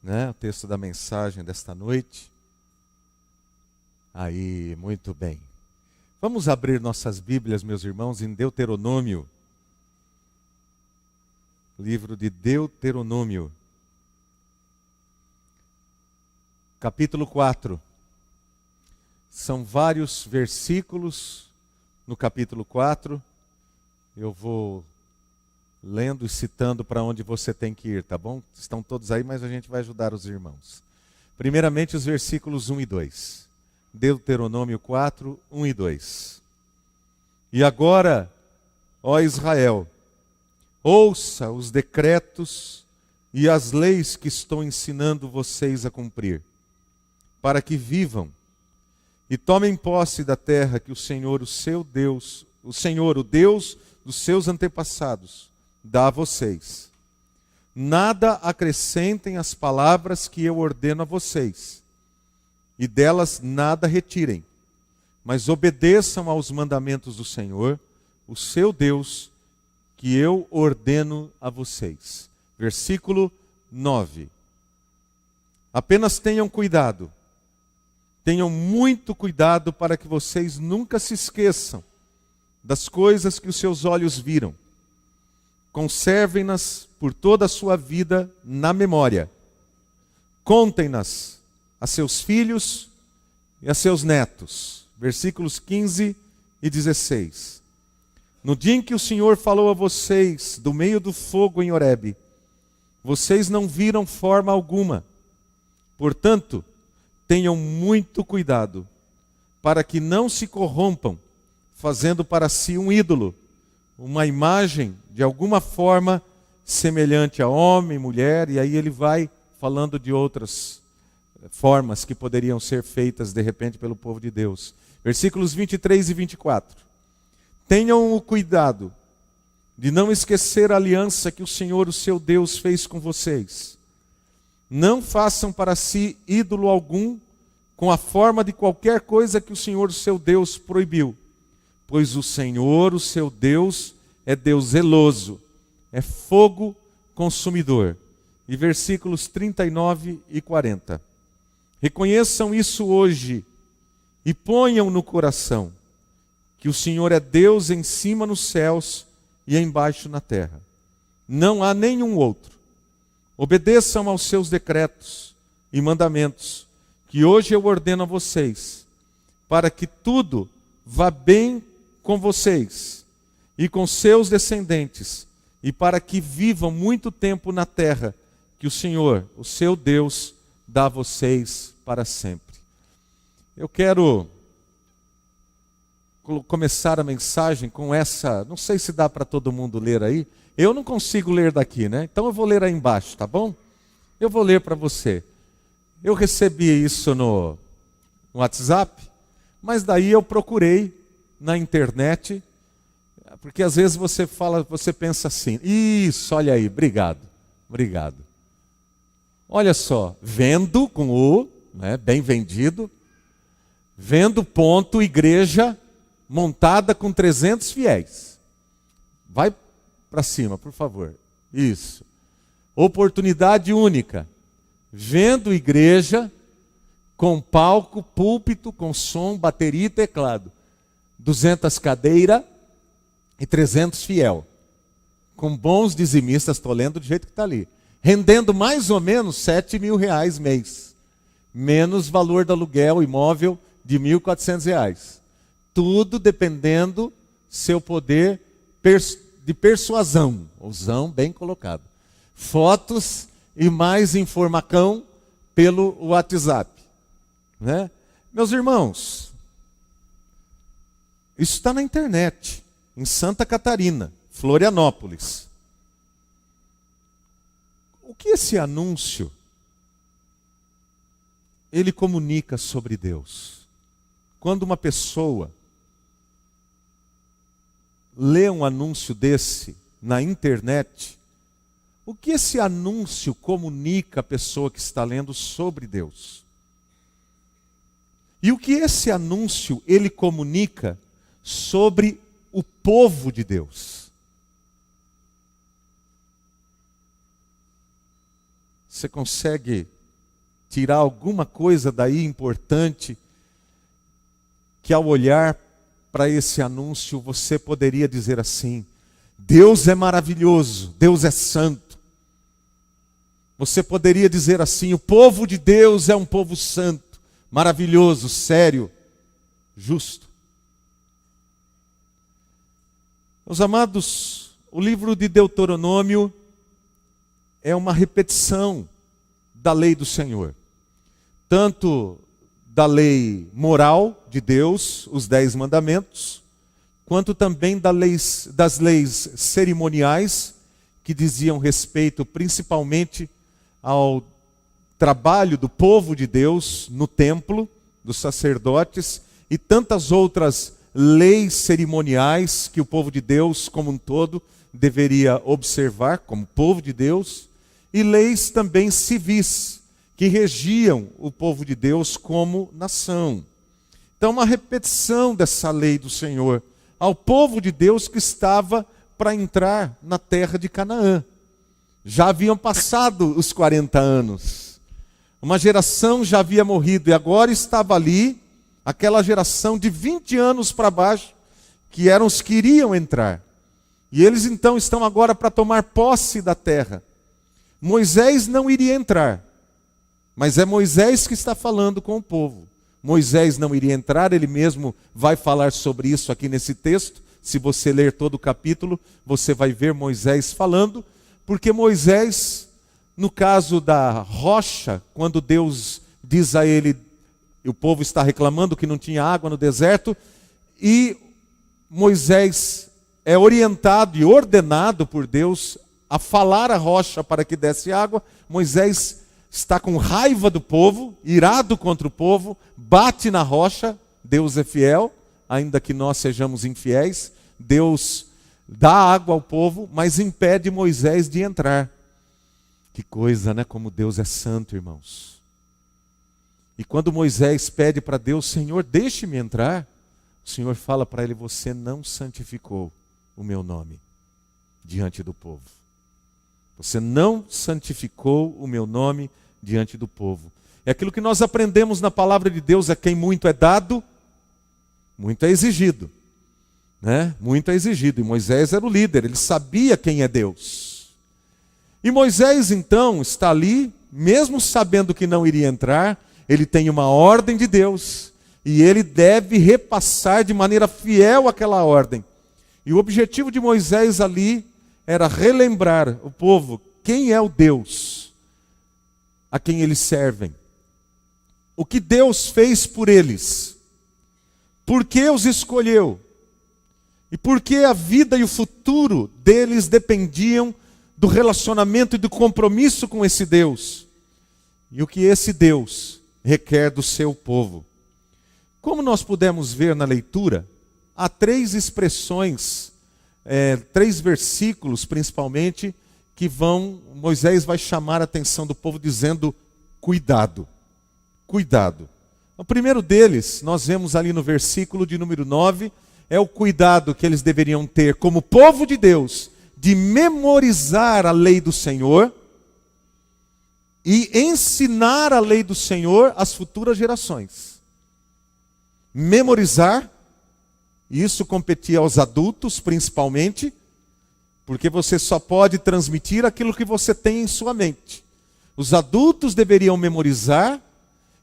né? O texto da mensagem desta noite. Aí, muito bem. Vamos abrir nossas Bíblias, meus irmãos, em Deuteronômio. Livro de Deuteronômio. Capítulo 4. São vários versículos no capítulo 4. Eu vou lendo e citando para onde você tem que ir, tá bom? Estão todos aí, mas a gente vai ajudar os irmãos. Primeiramente, os versículos 1 e 2. Deuteronômio 4, 1 e 2. E agora, ó Israel, ouça os decretos e as leis que estou ensinando vocês a cumprir, para que vivam e tomem posse da terra que o Senhor, o seu Deus, o Deus dos seus antepassados, dá a vocês. Nada acrescentem às palavras que eu ordeno a vocês, e delas nada retirem, mas obedeçam aos mandamentos do Senhor, o seu Deus, que eu ordeno a vocês. Versículo 9. Apenas tenham cuidado, tenham muito cuidado para que vocês nunca se esqueçam das coisas que os seus olhos viram. Conservem-nas por toda a sua vida na memória. Contem-nas a seus filhos e a seus netos. Versículos 15 e 16. No dia em que o Senhor falou a vocês do meio do fogo em Horebe, vocês não viram forma alguma. Portanto, tenham muito cuidado para que não se corrompam, fazendo para si um ídolo, uma imagem de alguma forma semelhante a homem, mulher, e aí ele vai falando de outras formas que poderiam ser feitas de repente pelo povo de Deus. Versículos 23 e 24. Tenham o cuidado de não esquecer a aliança que o Senhor, o seu Deus, fez com vocês. Não façam para si ídolo algum com a forma de qualquer coisa que o Senhor, o seu Deus, proibiu. Pois o Senhor, o seu Deus, é Deus zeloso, é fogo consumidor. E versículos 39 e 40. Reconheçam isso hoje e ponham no coração que o Senhor é Deus em cima nos céus e embaixo na terra. Não há nenhum outro. Obedeçam aos seus decretos e mandamentos, que hoje eu ordeno a vocês, para que tudo vá bem com vocês e com seus descendentes, e para que vivam muito tempo na terra que o Senhor, o seu Deus, dá a vocês para sempre. Eu quero começar a mensagem com essa, não sei se dá para todo mundo ler aí, eu não consigo ler daqui, né? Então eu vou ler aí embaixo, tá bom? Eu vou ler para você. Eu recebi isso no WhatsApp, mas daí eu procurei na internet, porque às vezes você pensa assim, isso, olha aí, obrigado. Olha só, vendo com o, né, bem vendido, vendo ponto, igreja montada com 300 fiéis. Vai para cima, por favor. Isso. Oportunidade única. Vendo igreja com palco, púlpito, com som, bateria e teclado. 200 cadeiras e 300 fiel. Com bons dizimistas, estou lendo do jeito que está ali. Rendendo mais ou menos R$7.000 mês. Menos valor do aluguel imóvel de R$1.400. Tudo dependendo seu poder de persuasão. Usão bem colocado. Fotos e mais informação pelo WhatsApp. Né? Meus irmãos, isso está na internet, em Santa Catarina, Florianópolis. O que esse anúncio, ele comunica sobre Deus? Quando uma pessoa lê um anúncio desse na internet, o que esse anúncio comunica à pessoa que está lendo sobre Deus? E o que esse anúncio ele comunica sobre o povo de Deus? Você consegue tirar alguma coisa daí importante que ao olhar para esse anúncio você poderia dizer assim: Deus é maravilhoso, Deus é santo. Você poderia dizer assim: o povo de Deus é um povo santo, maravilhoso, sério, justo. Meus amados, o livro de Deuteronômio é uma repetição da lei do Senhor. Tanto da lei moral de Deus, os 10 mandamentos, quanto também das leis cerimoniais, que diziam respeito principalmente ao trabalho do povo de Deus no templo, dos sacerdotes, e tantas outras leis cerimoniais que o povo de Deus como um todo deveria observar como povo de Deus, e leis também civis que regiam o povo de Deus como nação. Então, uma repetição dessa lei do Senhor ao povo de Deus que estava para entrar na terra de Canaã. Já haviam passado os 40 anos. Uma geração já havia morrido e agora estava ali aquela geração de 20 anos para baixo, que eram os que iriam entrar. E eles então estão agora para tomar posse da terra. Moisés não iria entrar, mas é Moisés que está falando com o povo. Moisés não iria entrar, ele mesmo vai falar sobre isso aqui nesse texto. Se você ler todo o capítulo, você vai ver Moisés falando, porque Moisés, no caso da rocha, quando Deus diz a ele, o povo está reclamando que não tinha água no deserto, e Moisés é orientado e ordenado por Deus a falar à rocha para que desse água. Moisés está com raiva do povo, irado contra o povo, bate na rocha. Deus é fiel, ainda que nós sejamos infiéis. Deus dá água ao povo, mas impede Moisés de entrar. Que coisa, né? Como Deus é santo, irmãos. E quando Moisés pede para Deus: Senhor, deixe-me entrar, o Senhor fala para ele: você não santificou o meu nome diante do povo. Você não santificou o meu nome diante do povo. É aquilo que nós aprendemos na palavra de Deus: a quem muito é dado, muito é exigido. Né? Muito é exigido. E Moisés era o líder, ele sabia quem é Deus. E Moisés então está ali, mesmo sabendo que não iria entrar, ele tem uma ordem de Deus, e ele deve repassar de maneira fiel aquela ordem. E o objetivo de Moisés ali era relembrar o povo quem é o Deus a quem eles servem. O que Deus fez por eles. Por que os escolheu. E por que a vida e o futuro deles dependiam do relacionamento e do compromisso com esse Deus. E o que esse Deus requer do seu povo. Como nós pudemos ver na leitura, há 3 expressões, 3 versículos principalmente, que Moisés vai chamar a atenção do povo dizendo: cuidado, cuidado. O primeiro deles, nós vemos ali no versículo de número 9, é o cuidado que eles deveriam ter como povo de Deus, de memorizar a lei do Senhor e ensinar a lei do Senhor às futuras gerações. Memorizar, isso competia aos adultos principalmente, porque você só pode transmitir aquilo que você tem em sua mente. Os adultos deveriam memorizar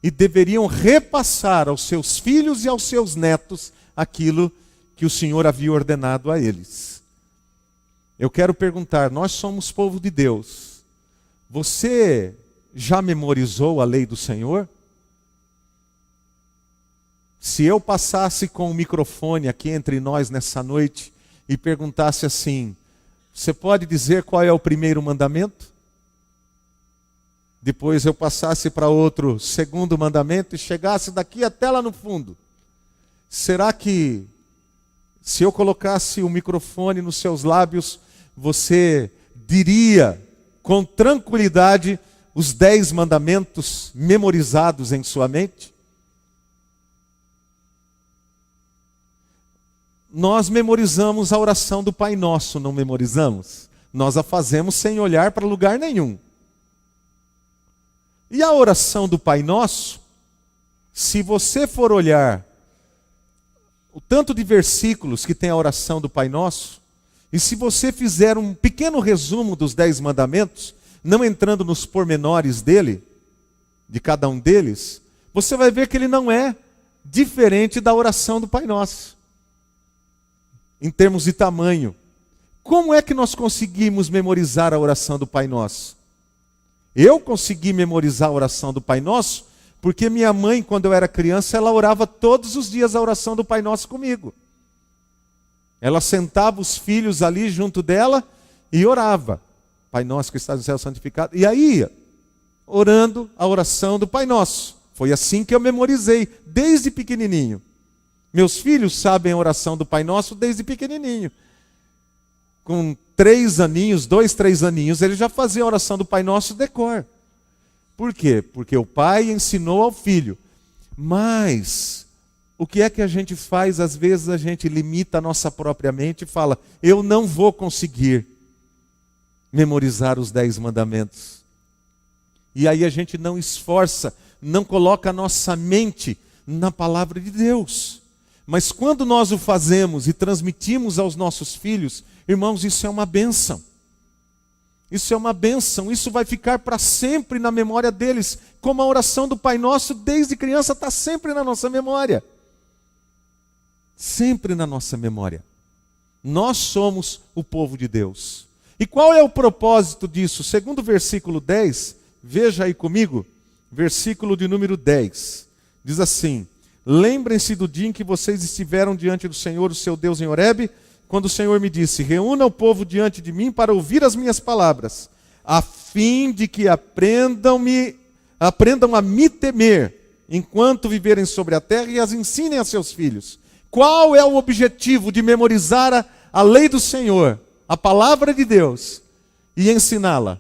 e deveriam repassar aos seus filhos e aos seus netos aquilo que o Senhor havia ordenado a eles. Eu quero perguntar, nós somos povo de Deus. Você já memorizou a lei do Senhor? Se eu passasse com o microfone aqui entre nós nessa noite e perguntasse assim: você pode dizer qual é o primeiro mandamento? Depois eu passasse para outro segundo mandamento e chegasse daqui até lá no fundo. Será que, se eu colocasse o microfone nos seus lábios, você diria com tranquilidade os 10 mandamentos memorizados em sua mente? Nós memorizamos a oração do Pai Nosso, não memorizamos? Nós a fazemos sem olhar para lugar nenhum. E a oração do Pai Nosso, se você for olhar o tanto de versículos que tem a oração do Pai Nosso, e se você fizer um pequeno resumo dos 10 mandamentos, não entrando nos pormenores dele, de cada um deles, você vai ver que ele não é diferente da oração do Pai Nosso, em termos de tamanho. Como é que nós conseguimos memorizar a oração do Pai Nosso? Eu consegui memorizar a oração do Pai Nosso, porque minha mãe, quando eu era criança, ela orava todos os dias a oração do Pai Nosso comigo. Ela sentava os filhos ali junto dela e orava. Pai Nosso que estás no céu, santificado. E aí ia orando a oração do Pai Nosso. Foi assim que eu memorizei, desde pequenininho. Meus filhos sabem a oração do Pai Nosso desde pequenininho. Com 3 aninhos, 2, 3 aninhos, eles já faziam a oração do Pai Nosso de cor. Por quê? Porque o pai ensinou ao filho. Mas o que é que a gente faz? Às vezes a gente limita a nossa própria mente e fala, eu não vou conseguir memorizar os 10 mandamentos. E aí a gente não esforça, não coloca a nossa mente na palavra de Deus. Mas quando nós o fazemos e transmitimos aos nossos filhos, irmãos, isso é uma bênção. Isso é uma bênção, isso vai ficar para sempre na memória deles, como a oração do Pai Nosso desde criança está sempre na nossa memória. Sempre na nossa memória. Nós somos o povo de Deus. E qual é o propósito disso? Segundo o versículo 10, veja aí comigo, versículo de número 10. Diz assim, lembrem-se do dia em que vocês estiveram diante do Senhor, o seu Deus, em Horebe, quando o Senhor me disse, reúna o povo diante de mim para ouvir as minhas palavras, a fim de que aprendam a me temer, enquanto viverem sobre a terra e as ensinem a seus filhos. Qual é o objetivo de memorizar a lei do Senhor, a palavra de Deus, e ensiná-la?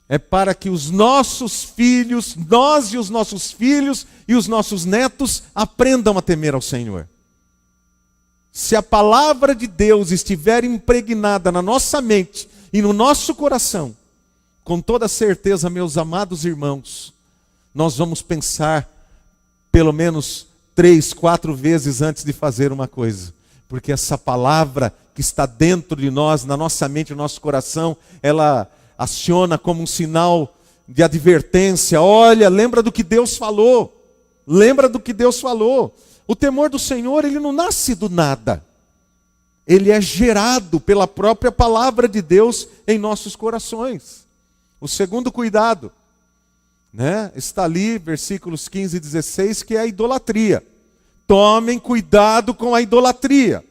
É para que os nossos filhos, nós e os nossos filhos e os nossos netos aprendam a temer ao Senhor. Se a palavra de Deus estiver impregnada na nossa mente e no nosso coração, com toda certeza, meus amados irmãos, nós vamos pensar pelo menos 3, 4 vezes antes de fazer uma coisa. Porque essa palavra que está dentro de nós, na nossa mente, no nosso coração, ela aciona como um sinal de advertência. Olha, lembra do que Deus falou. Lembra do que Deus falou. O temor do Senhor, ele não nasce do nada. Ele é gerado pela própria palavra de Deus em nossos corações. O segundo cuidado, está ali, versículos 15 e 16, que é a idolatria. Tomem cuidado com a idolatria.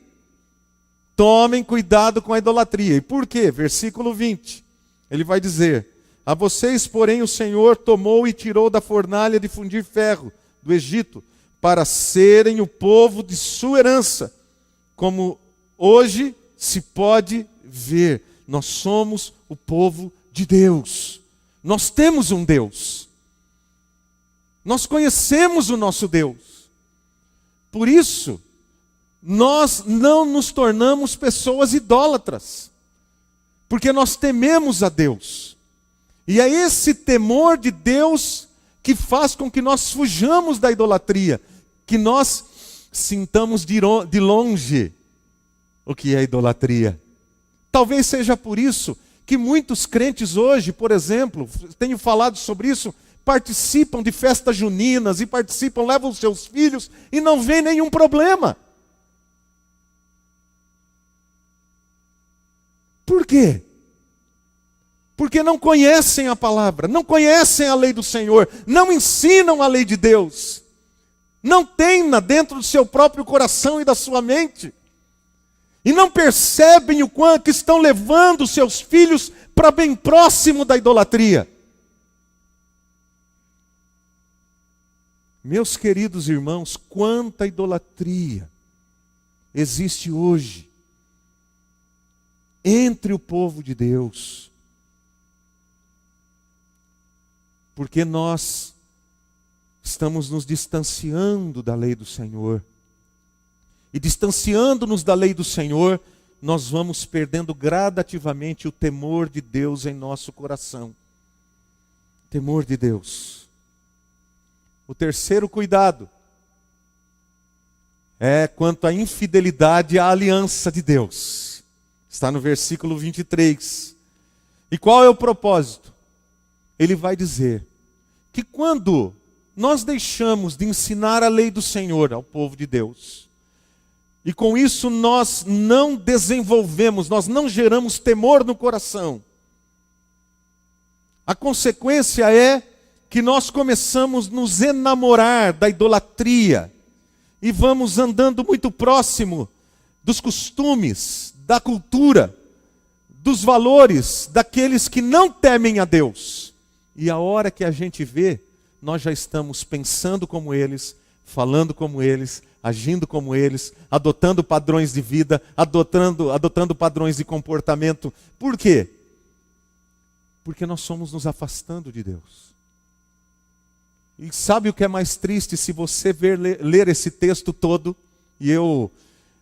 Tomem cuidado com a idolatria. E por quê? Versículo 20. Ele vai dizer, a vocês, porém, o Senhor tomou e tirou da fornalha de fundir ferro do Egito, para serem o povo de sua herança, como hoje se pode ver. Nós somos o povo de Deus. Nós temos um Deus. Nós conhecemos o nosso Deus. Por isso, nós não nos tornamos pessoas idólatras, porque nós tememos a Deus. E é esse temor de Deus que faz com que nós fujamos da idolatria, que nós sintamos de longe o que é idolatria. Talvez seja por isso que muitos crentes hoje, por exemplo, tenho falado sobre isso, participam de festas juninas e participam, levam os seus filhos e não vê nenhum problema. Por quê? Porque não conhecem a palavra, não conhecem a lei do Senhor, não ensinam a lei de Deus, não têm dentro do seu próprio coração e da sua mente, e não percebem o quanto que estão levando seus filhos para bem próximo da idolatria. Meus queridos irmãos, quanta idolatria existe hoje entre o povo de Deus. Porque nós estamos nos distanciando da lei do Senhor. E distanciando-nos da lei do Senhor, nós vamos perdendo gradativamente o temor de Deus em nosso coração. Temor de Deus. O terceiro cuidado é quanto à infidelidade à aliança de Deus. Está no versículo 23. E qual é o propósito? Ele vai dizer que quando nós deixamos de ensinar a lei do Senhor ao povo de Deus, e com isso nós não desenvolvemos, nós não geramos temor no coração, a consequência é que nós começamos a nos enamorar da idolatria e vamos andando muito próximo dos costumes, da cultura, dos valores daqueles que não temem a Deus. E a hora que a gente vê, nós já estamos pensando como eles, falando como eles, agindo como eles, adotando padrões de vida, adotando padrões de comportamento. Por quê? Porque nós somos nos afastando de Deus. E sabe o que é mais triste? Se você ler esse texto todo, e eu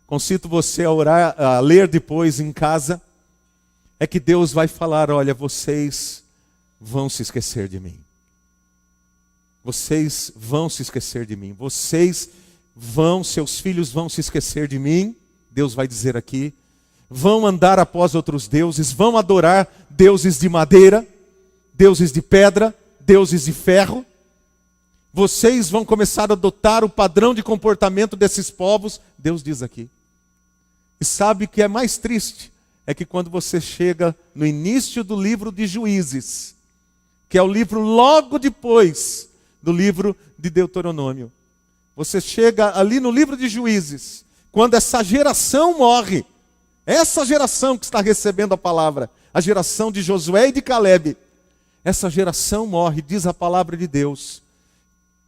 concito você a orar, a ler depois em casa, é que Deus vai falar: olha, vocês vão se esquecer de mim. Vocês vão se esquecer de mim. Seus filhos vão se esquecer de mim. Deus vai dizer aqui. Vão andar após outros deuses, vão adorar deuses de madeira, deuses de pedra, deuses de ferro. Vocês vão começar a adotar o padrão de comportamento desses povos, Deus diz aqui. E sabe o que é mais triste? É que quando você chega no início do livro de Juízes, que é o livro logo depois do livro de Deuteronômio, você chega ali no livro de Juízes, quando essa geração morre, essa geração que está recebendo a palavra, a geração de Josué e de Calebe, essa geração morre, diz a palavra de Deus,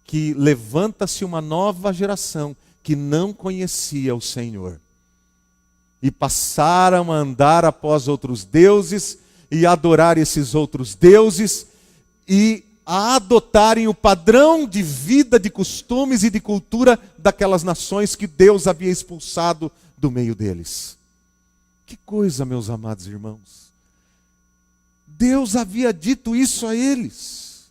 que levanta-se uma nova geração que não conhecia o Senhor. E passaram a andar após outros deuses, e adorar esses outros deuses, e a adotarem o padrão de vida, de costumes e de cultura daquelas nações que Deus havia expulsado do meio deles. Que coisa, meus amados irmãos. Deus havia dito isso a eles.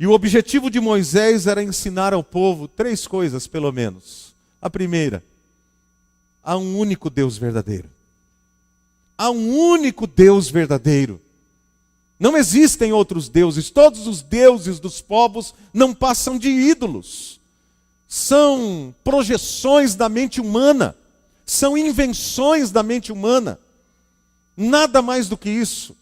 E o objetivo de Moisés era ensinar ao povo 3 coisas, pelo menos. A primeira: há um único Deus verdadeiro. Há um único Deus verdadeiro. Não existem outros deuses. Todos os deuses dos povos não passam de ídolos. São projeções da mente humana. São invenções da mente humana. Nada mais do que isso.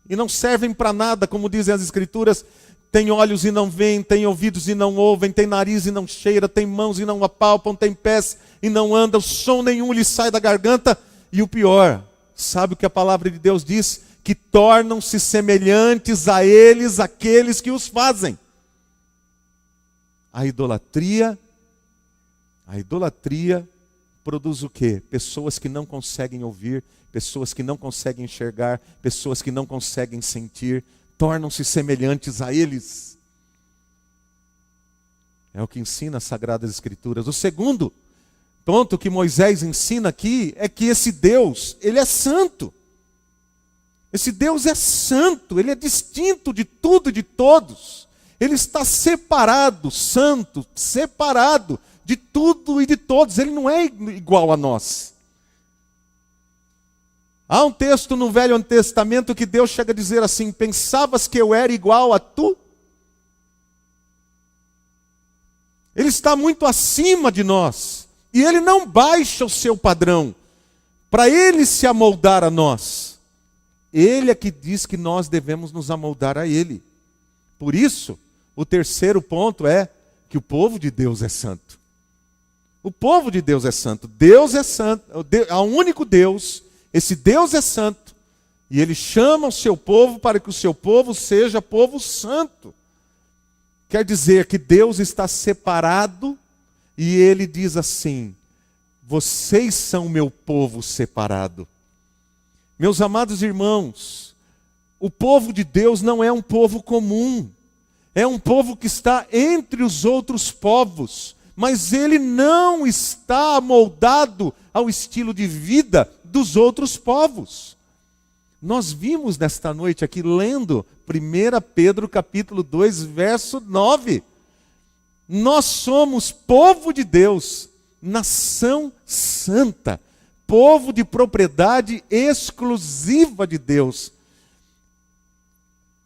E não servem para nada, como dizem as Escrituras. Tem olhos e não veem, tem ouvidos e não ouvem, tem nariz e não cheira, tem mãos e não apalpam, tem pés e não andam, som nenhum lhe sai da garganta. E o pior, sabe o que a palavra de Deus diz? Que tornam-se semelhantes a eles, aqueles que os fazem. A idolatria produz o quê? Pessoas que não conseguem ouvir, pessoas que não conseguem enxergar, pessoas que não conseguem sentir, tornam-se semelhantes a eles. É o que ensina as Sagradas Escrituras. O segundo ponto que Moisés ensina aqui é que esse Deus, ele é santo. Esse Deus é santo, ele é distinto de tudo e de todos. Ele está separado, santo, separado de tudo e de todos. Ele não é igual a nós. Há um texto no Velho Testamento que Deus chega a dizer assim: pensavas que eu era igual a tu? Ele está muito acima de nós. E Ele não baixa o seu padrão para Ele se amoldar a nós. Ele é que diz que nós devemos nos amoldar a Ele. Por isso, o terceiro ponto é que o povo de Deus é santo. O povo de Deus é santo. Deus é santo. Há um único Deus. Esse Deus é santo, e Ele chama o seu povo para que o seu povo seja povo santo. Quer dizer que Deus está separado, e Ele diz assim: vocês são o meu povo separado. Meus amados irmãos, o povo de Deus não é um povo comum, é um povo que está entre os outros povos, mas ele não está amoldado ao estilo de vida dos outros povos. Nós vimos nesta noite aqui, lendo 1 Pedro capítulo 2, verso 9. Nós somos povo de Deus, nação santa, povo de propriedade exclusiva de Deus,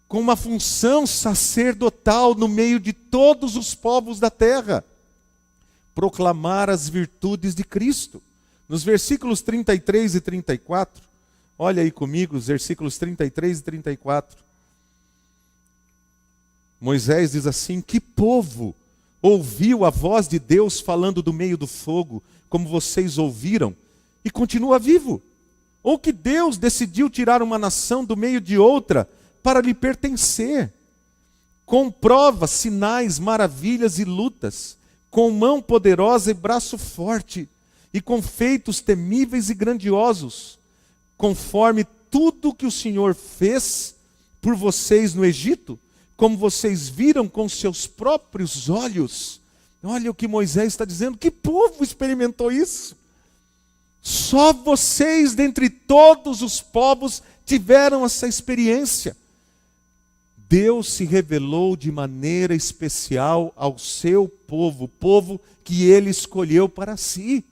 com uma função sacerdotal no meio de todos os povos da terra. Proclamar as virtudes de Cristo. Nos versículos 33 e 34, olha aí comigo os versículos 33 e 34. Moisés diz assim: que povo ouviu a voz de Deus falando do meio do fogo, como vocês ouviram, e continua vivo? Ou que Deus decidiu tirar uma nação do meio de outra para lhe pertencer, com provas, sinais, maravilhas e lutas, com mão poderosa e braço forte, e com feitos temíveis e grandiosos, conforme tudo que o Senhor fez por vocês no Egito, como vocês viram com seus próprios olhos. Olha o que Moisés está dizendo: que povo experimentou isso? Só vocês, dentre todos os povos, tiveram essa experiência. Deus se revelou de maneira especial ao seu povo, o povo que ele escolheu para si.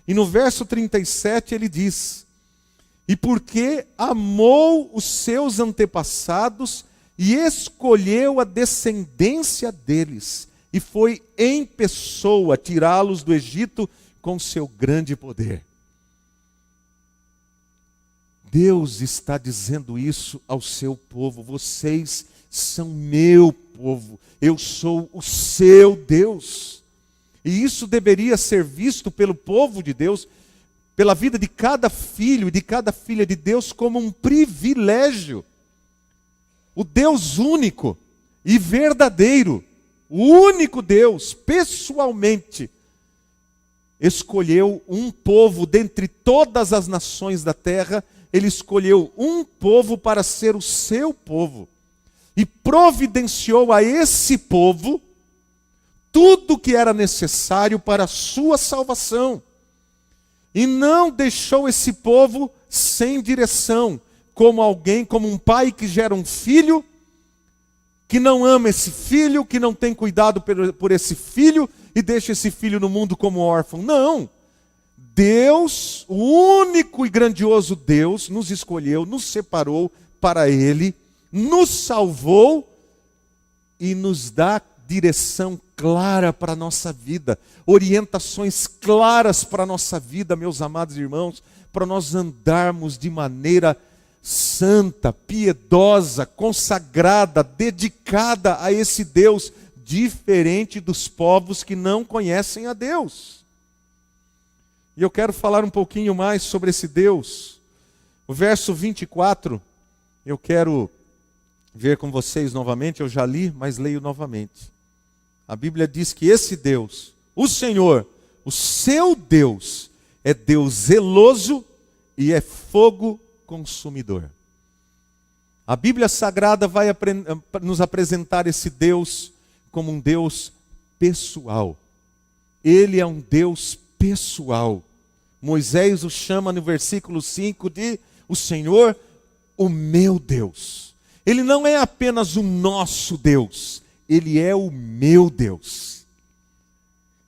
E no verso 37 ele diz: e porque amou os seus antepassados e escolheu a descendência deles, e foi em pessoa tirá-los do Egito com seu grande poder. Deus está dizendo isso ao seu povo: vocês são meu povo, eu sou o seu Deus. E isso deveria ser visto pelo povo de Deus, pela vida de cada filho e de cada filha de Deus, como um privilégio. O Deus único e verdadeiro, o único Deus, pessoalmente, escolheu um povo dentre todas as nações da terra. Ele escolheu um povo para ser o seu povo, e providenciou a esse povo tudo o que era necessário para a sua salvação. E não deixou esse povo sem direção, como um pai que gera um filho, que não ama esse filho, que não tem cuidado por esse filho, e deixa esse filho no mundo como órfão. Não! Deus, o único e grandioso Deus, nos escolheu, nos separou para Ele, nos salvou e nos dá direção clara para a nossa vida, orientações claras para a nossa vida, meus amados irmãos, para nós andarmos de maneira santa, piedosa, consagrada, dedicada a esse Deus, diferente dos povos que não conhecem a Deus. E eu quero falar um pouquinho mais sobre esse Deus. O verso 24, eu quero ver com vocês novamente, eu já li, mas leio novamente. A Bíblia diz que esse Deus, o Senhor, o seu Deus, é Deus zeloso e é fogo consumidor. A Bíblia Sagrada vai nos apresentar esse Deus como um Deus pessoal. Ele é um Deus pessoal. Moisés o chama no versículo 5 de o Senhor, o meu Deus. Ele não é apenas o nosso Deus, Ele é o meu Deus.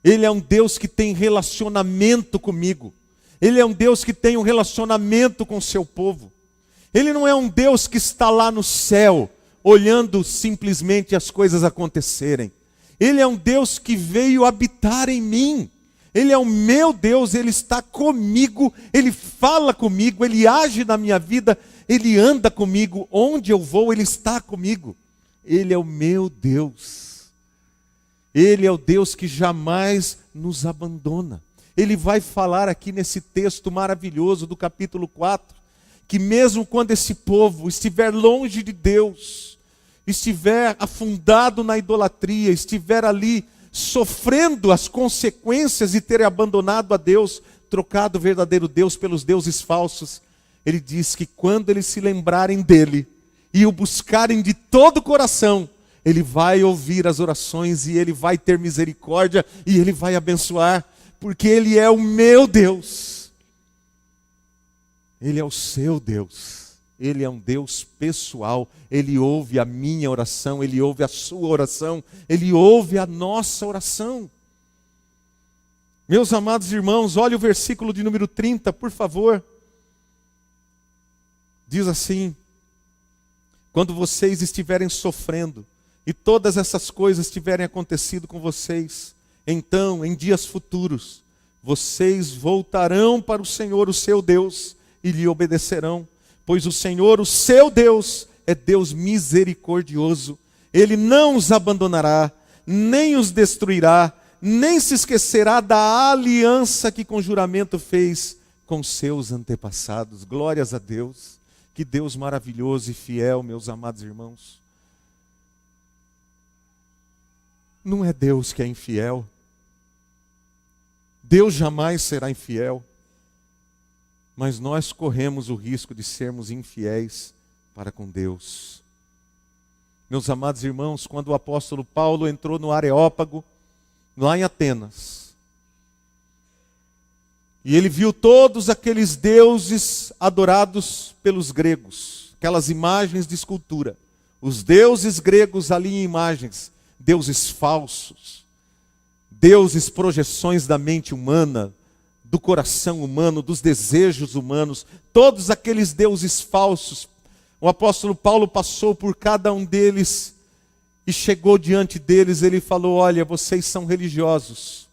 Ele é um Deus que tem relacionamento comigo. Ele é um Deus que tem um relacionamento com o seu povo. Ele não é um Deus que está lá no céu, olhando simplesmente as coisas acontecerem. Ele é um Deus que veio habitar em mim. Ele é o meu Deus, Ele está comigo, Ele fala comigo, Ele age na minha vida, Ele anda comigo, onde eu vou, Ele está comigo. Ele é o meu Deus. Ele é o Deus que jamais nos abandona. Ele vai falar aqui nesse texto maravilhoso do capítulo 4, que mesmo quando esse povo estiver longe de Deus, estiver afundado na idolatria, estiver ali sofrendo as consequências de ter abandonado a Deus, trocado o verdadeiro Deus pelos deuses falsos, Ele diz que quando eles se lembrarem dEle e o buscarem de todo o coração, Ele vai ouvir as orações e Ele vai ter misericórdia e Ele vai abençoar, porque Ele é o meu Deus. Ele é o seu Deus. Ele é um Deus pessoal. Ele ouve a minha oração, Ele ouve a sua oração, Ele ouve a nossa oração. Meus amados irmãos, olhe o versículo de número 30, por favor. Diz assim: quando vocês estiverem sofrendo, e todas essas coisas tiverem acontecido com vocês, então, em dias futuros, vocês voltarão para o Senhor, o seu Deus, e lhe obedecerão, pois o Senhor, o seu Deus, é Deus misericordioso. Ele não os abandonará, nem os destruirá, nem se esquecerá da aliança que com juramento fez com seus antepassados. Glórias a Deus. Que Deus maravilhoso e fiel, meus amados irmãos. Não é Deus que é infiel. Deus jamais será infiel. Mas nós corremos o risco de sermos infiéis para com Deus. Meus amados irmãos, quando o apóstolo Paulo entrou no Areópago, lá em Atenas, e ele viu todos aqueles deuses adorados pelos gregos, aquelas imagens de escultura, os deuses gregos ali em imagens, deuses falsos, deuses projeções da mente humana, do coração humano, dos desejos humanos, todos aqueles deuses falsos. O apóstolo Paulo passou por cada um deles e chegou diante deles. Ele falou: olha, vocês são religiosos,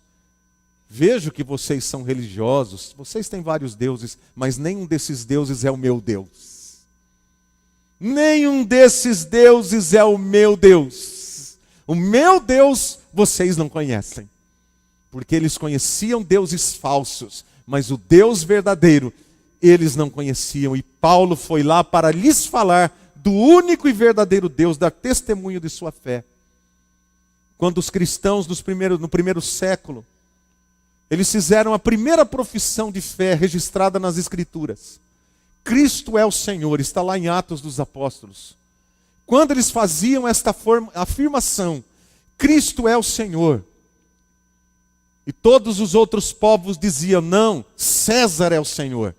vejo que vocês são religiosos, vocês têm vários deuses, mas nenhum desses deuses é o meu Deus. Nenhum desses deuses é o meu Deus. O meu Deus vocês não conhecem, porque eles conheciam deuses falsos, mas o Deus verdadeiro eles não conheciam. E Paulo foi lá para lhes falar do único e verdadeiro Deus, dar testemunho de sua fé. Quando os cristãos no primeiro século, eles fizeram a primeira profissão de fé registrada nas Escrituras. Cristo é o Senhor, está lá em Atos dos Apóstolos. Quando eles faziam esta afirmação, Cristo é o Senhor, e todos os outros povos diziam: não, César é o Senhor,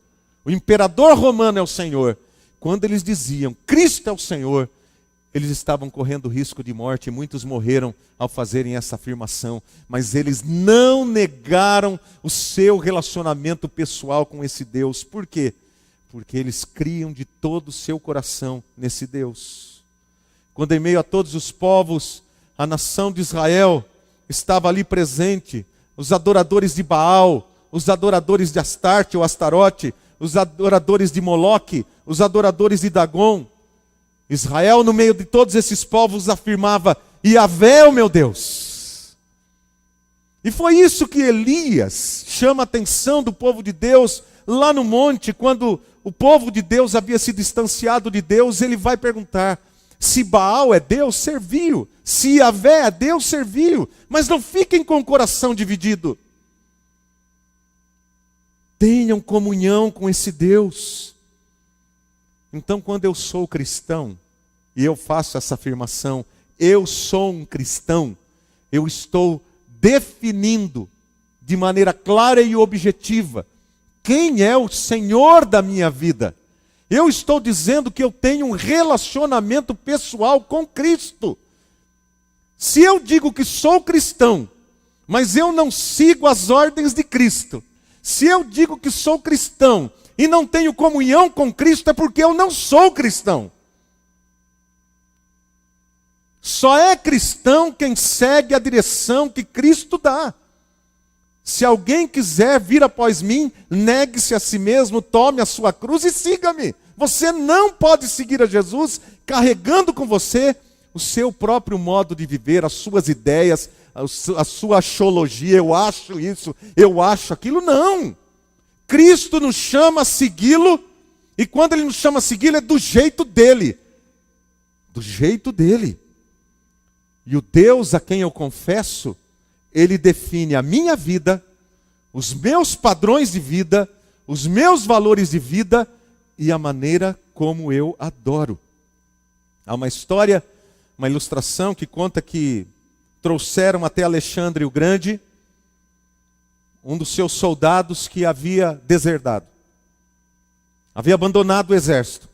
o imperador romano é o Senhor. Quando eles diziam Cristo é o Senhor, eles estavam correndo risco de morte, e muitos morreram ao fazerem essa afirmação. Mas eles não negaram o seu relacionamento pessoal com esse Deus. Por quê? Porque eles criam de todo o seu coração nesse Deus. Quando em meio a todos os povos, a nação de Israel estava ali presente, os adoradores de Baal, os adoradores de Astarte ou Astarote, os adoradores de Moloque, os adoradores de Dagon. Israel, no meio de todos esses povos, afirmava: Yahvé é o meu Deus. E foi isso que Elias chama a atenção do povo de Deus lá no monte. Quando o povo de Deus havia se distanciado de Deus, ele vai perguntar: se Baal é Deus, serviu. Se Yahvé é Deus, serviu. Mas não fiquem com o coração dividido. Tenham comunhão com esse Deus. Então, quando eu sou cristão, e eu faço essa afirmação, eu sou um cristão, eu estou definindo de maneira clara e objetiva quem é o Senhor da minha vida. Eu estou dizendo que eu tenho um relacionamento pessoal com Cristo. Se eu digo que sou cristão, mas eu não sigo as ordens de Cristo, se eu digo que sou cristão e não tenho comunhão com Cristo, é porque eu não sou cristão. Só é cristão quem segue a direção que Cristo dá. Se alguém quiser vir após mim, negue-se a si mesmo, tome a sua cruz e siga-me. Você não pode seguir a Jesus carregando com você o seu próprio modo de viver, as suas ideias, a sua axologia. Eu acho isso, eu acho aquilo. Não. Cristo nos chama a segui-lo, e quando Ele nos chama a segui-lo é do jeito dele. Do jeito dele. E o Deus a quem eu confesso, Ele define a minha vida, os meus padrões de vida, os meus valores de vida e a maneira como eu adoro. Há uma história, uma ilustração que conta que trouxeram até Alexandre o Grande um dos seus soldados que havia deserdado, havia abandonado o exército.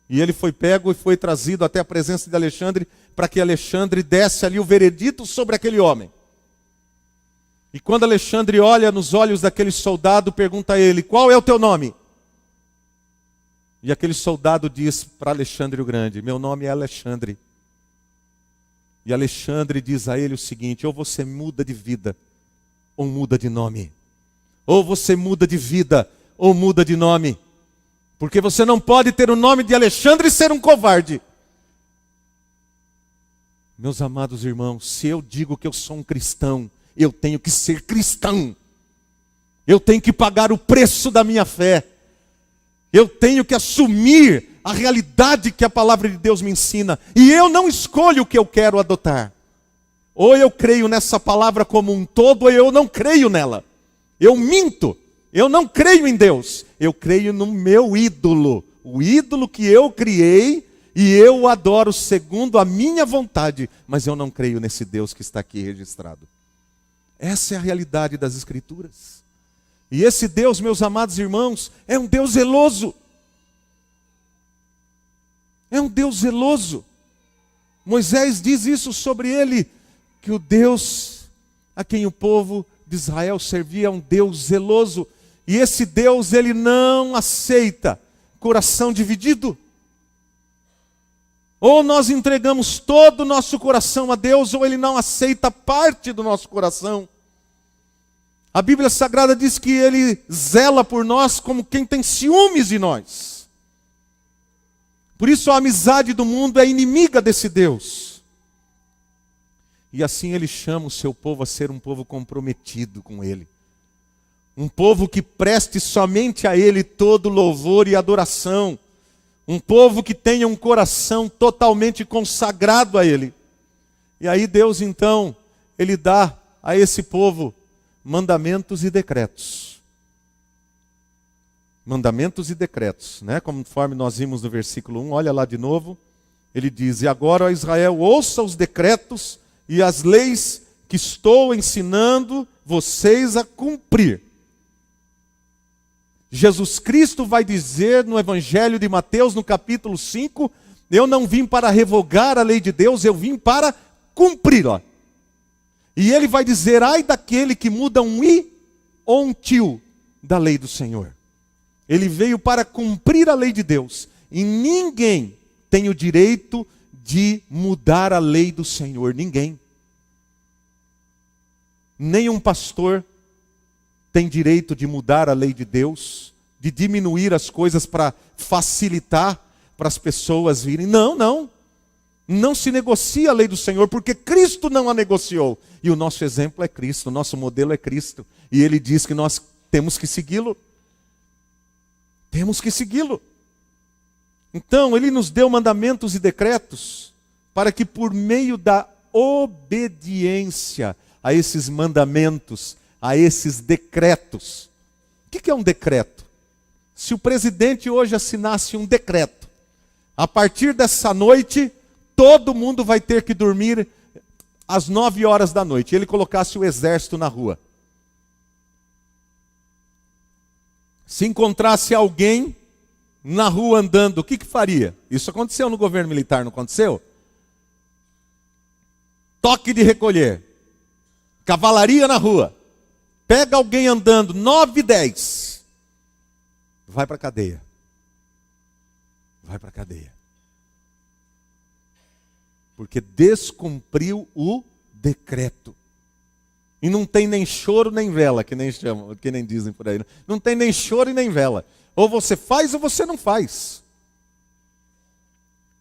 E ele foi pego e foi trazido até a presença de Alexandre, para que Alexandre desse ali o veredito sobre aquele homem. E quando Alexandre olha nos olhos daquele soldado, pergunta a ele: qual é o teu nome? E aquele soldado diz para Alexandre o Grande: meu nome é Alexandre. E Alexandre diz a ele o seguinte: ou você muda de vida, ou muda de nome. Ou você muda de vida, ou muda de nome. Porque você não pode ter o nome de Alexandre e ser um covarde. Meus amados irmãos, se eu digo que eu sou um cristão, eu tenho que ser cristão. Eu tenho que pagar o preço da minha fé. Eu tenho que assumir a realidade que a palavra de Deus me ensina. E eu não escolho o que eu quero adotar. Ou eu creio nessa palavra como um todo, ou eu não creio nela. Eu minto. Eu não creio em Deus. Eu creio no meu ídolo. O ídolo que eu criei e eu o adoro segundo a minha vontade. Mas eu não creio nesse Deus que está aqui registrado. Essa é a realidade das Escrituras. E esse Deus, meus amados irmãos, é um Deus zeloso. É um Deus zeloso. Moisés diz isso sobre ele, que o Deus a quem o povo de Israel servia é um Deus zeloso. E esse Deus, ele não aceita coração dividido. Ou nós entregamos todo o nosso coração a Deus, ou ele não aceita parte do nosso coração. A Bíblia Sagrada diz que ele zela por nós como quem tem ciúmes de nós. Por isso a amizade do mundo é inimiga desse Deus. E assim ele chama o seu povo a ser um povo comprometido com ele. Um povo que preste somente a ele todo louvor e adoração. Um povo que tenha um coração totalmente consagrado a ele. E aí Deus então, ele dá a esse povo mandamentos e decretos. Mandamentos e decretos, né? Conforme nós vimos no versículo 1, olha lá de novo. Ele diz: e agora, ó Israel, ouça os decretos e as leis que estou ensinando vocês a cumprir. Jesus Cristo vai dizer no Evangelho de Mateus, no capítulo 5, eu não vim para revogar a lei de Deus, eu vim para cumpri-la. E ele vai dizer: ai daquele que muda um i ou um tio da lei do Senhor. Ele veio para cumprir a lei de Deus. E ninguém tem o direito de mudar a lei do Senhor. Ninguém. Nenhum pastor tem direito de mudar a lei de Deus, de diminuir as coisas para facilitar para as pessoas virem. Não, não. Não se negocia a lei do Senhor, porque Cristo não a negociou. E o nosso exemplo é Cristo, o nosso modelo é Cristo. E ele diz que nós temos que segui-lo. Temos que segui-lo. Então, ele nos deu mandamentos e decretos para que por meio da obediência a esses mandamentos, a esses decretos. O que é um decreto? Se o presidente hoje assinasse um decreto, a partir dessa noite, todo mundo vai ter que dormir às 9 horas da noite. Ele colocasse o exército na rua. Se encontrasse alguém na rua andando, o que faria? Isso aconteceu no governo militar, não aconteceu? Toque de recolher. Cavalaria na rua. Pega alguém andando 9h10. Vai para a cadeia. Vai para a cadeia. Porque descumpriu o decreto. E não tem nem choro nem vela, que nem chamam, que nem dizem por aí. Não tem nem choro e nem vela. Ou você faz ou você não faz.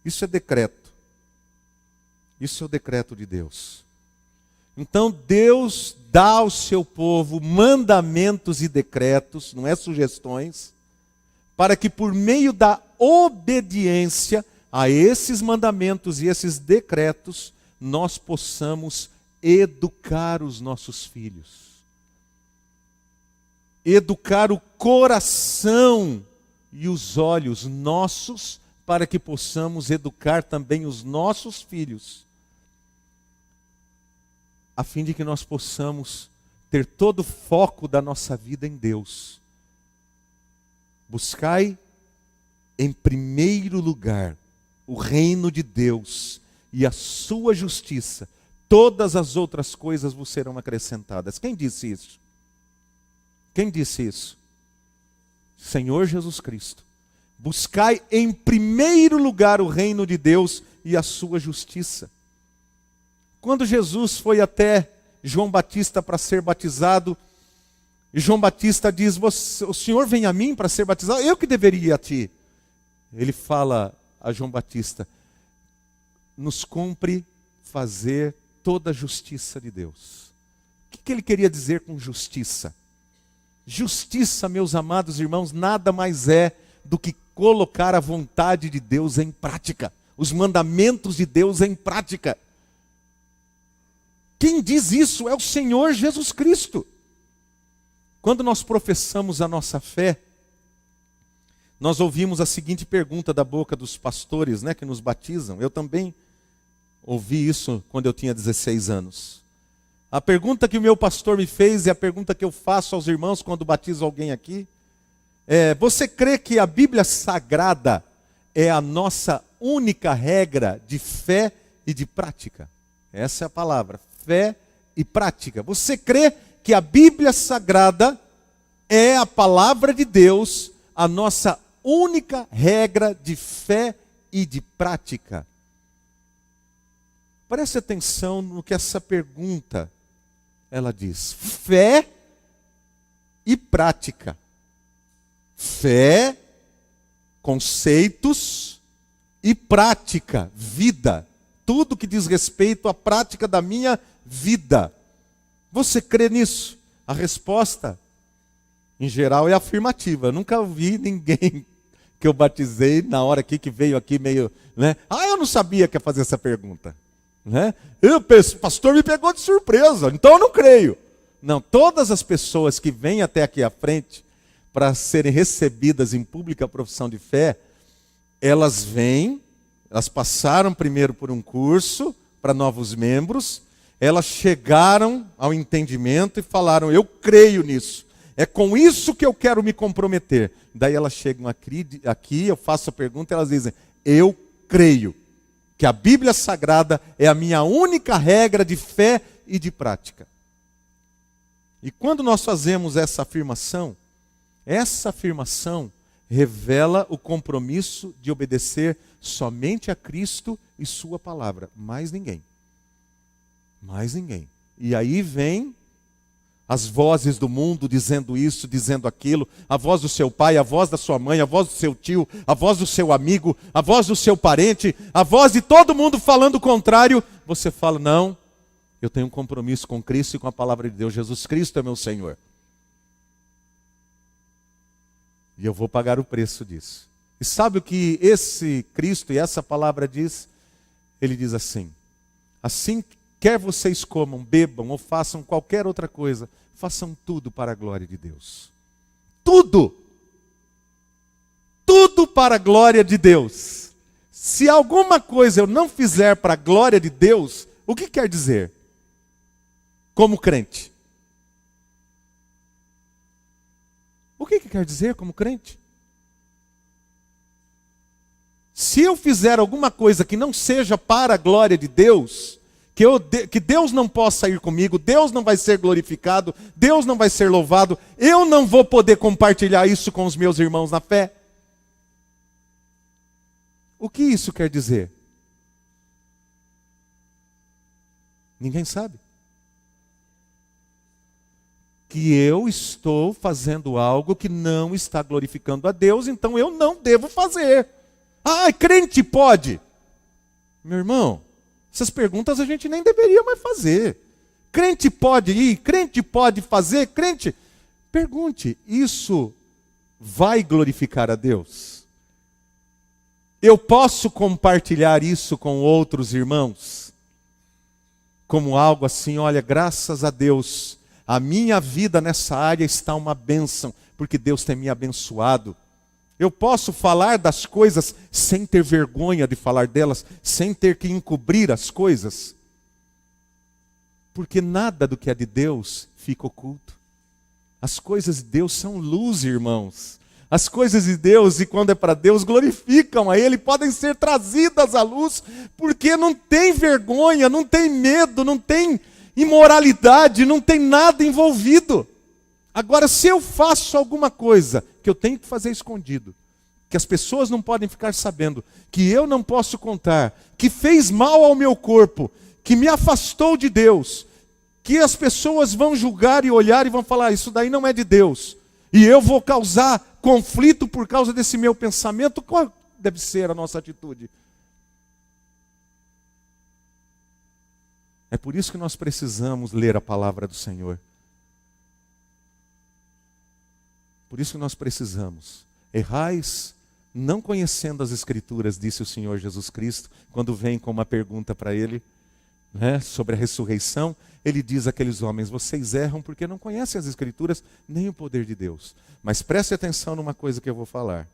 Isso é decreto. Isso é o decreto de Deus. Então Deus dá ao seu povo mandamentos e decretos, não é sugestões, para que por meio da obediência a esses mandamentos e esses decretos, nós possamos educar os nossos filhos. Educar o coração e os olhos nossos, para que possamos educar também os nossos filhos, a fim de que nós possamos ter todo o foco da nossa vida em Deus. Buscai em primeiro lugar o reino de Deus e a sua justiça, todas as outras coisas vos serão acrescentadas. Quem disse isso? Quem disse isso? Senhor Jesus Cristo. Buscai em primeiro lugar o reino de Deus e a sua justiça. Quando Jesus foi até João Batista para ser batizado, João Batista diz: o Senhor vem a mim para ser batizado? Eu que deveria ir a ti. Ele fala a João Batista: nos cumpre fazer toda a justiça de Deus. O que ele queria dizer com justiça? Justiça, meus amados irmãos, nada mais é do que colocar a vontade de Deus em prática, os mandamentos de Deus em prática. Quem diz isso é o Senhor Jesus Cristo. Quando nós professamos a nossa fé, nós ouvimos a seguinte pergunta da boca dos pastores, que nos batizam. Eu também ouvi isso quando eu tinha 16 anos. A pergunta que o meu pastor me fez e a pergunta que eu faço aos irmãos quando batizo alguém aqui é: você crê que a Bíblia Sagrada é a nossa única regra de fé e de prática? Essa é a palavra, fé e prática. Você crê que a Bíblia Sagrada é a palavra de Deus, a nossa única regra de fé e de prática? Preste atenção no que essa pergunta ela diz: fé e prática. Fé, conceitos, e prática, vida. Tudo que diz respeito à prática da minha vida. Você crê nisso? A resposta, em geral, é afirmativa. Eu nunca ouvi ninguém que eu batizei na hora aqui que veio aqui meio, eu não sabia que ia fazer essa pergunta. O pastor me pegou de surpresa, então eu não creio. Não, todas as pessoas que vêm até aqui à frente para serem recebidas em pública profissão de fé, elas vêm, elas passaram primeiro por um curso para novos membros, elas chegaram ao entendimento e falaram: eu creio nisso, é com isso que eu quero me comprometer. Daí elas chegam aqui, eu faço a pergunta e elas dizem: eu creio que a Bíblia Sagrada é a minha única regra de fé e de prática. E quando nós fazemos essa afirmação revela o compromisso de obedecer somente a Cristo e sua palavra, mais ninguém. Mais ninguém. E aí vem as vozes do mundo dizendo isso, dizendo aquilo, a voz do seu pai, a voz da sua mãe, a voz do seu tio, a voz do seu amigo, a voz do seu parente, a voz de todo mundo falando o contrário. Você fala: não, eu tenho um compromisso com Cristo e com a palavra de Deus. Jesus Cristo é meu Senhor. E eu vou pagar o preço disso. E sabe o que esse Cristo e essa palavra diz? Ele diz assim: assim quer vocês comam, bebam ou façam qualquer outra coisa, façam tudo para a glória de Deus. Tudo! Tudo para a glória de Deus. Se alguma coisa eu não fizer para a glória de Deus, o que quer dizer? Como crente. O que quer dizer como crente? Se eu fizer alguma coisa que não seja para a glória de Deus, que Deus não possa ir comigo, Deus não vai ser glorificado, Deus não vai ser louvado, eu não vou poder compartilhar isso com os meus irmãos na fé. O que isso quer dizer? Ninguém sabe. Que eu estou fazendo algo que não está glorificando a Deus, então eu não devo fazer. Crente pode? Meu irmão, essas perguntas a gente nem deveria mais fazer. Crente pode ir? Crente pode fazer? Crente? Pergunte, isso vai glorificar a Deus? Eu posso compartilhar isso com outros irmãos? Como algo assim: olha, graças a Deus, a minha vida nessa área está uma bênção, porque Deus tem me abençoado. Eu posso falar das coisas sem ter vergonha de falar delas, sem ter que encobrir as coisas. Porque nada do que é de Deus fica oculto. As coisas de Deus são luz, irmãos. As coisas de Deus, e quando é para Deus, glorificam a Ele, podem ser trazidas à luz, porque não tem vergonha, não tem medo, não tem imoralidade, não tem nada envolvido. Agora, se eu faço alguma coisa que eu tenho que fazer escondido, que as pessoas não podem ficar sabendo, que eu não posso contar, que fez mal ao meu corpo, que me afastou de Deus, que as pessoas vão julgar e olhar e vão falar, isso daí não é de Deus, e eu vou causar conflito por causa desse meu pensamento, qual deve ser a nossa atitude? É por isso que nós precisamos ler a palavra do Senhor. Por isso que nós precisamos. Errais não conhecendo as Escrituras, disse o Senhor Jesus Cristo, quando vem com uma pergunta para Ele, né, sobre a ressurreição. Ele diz àqueles homens, vocês erram porque não conhecem as Escrituras, nem o poder de Deus. Mas preste atenção numa coisa que eu vou falar.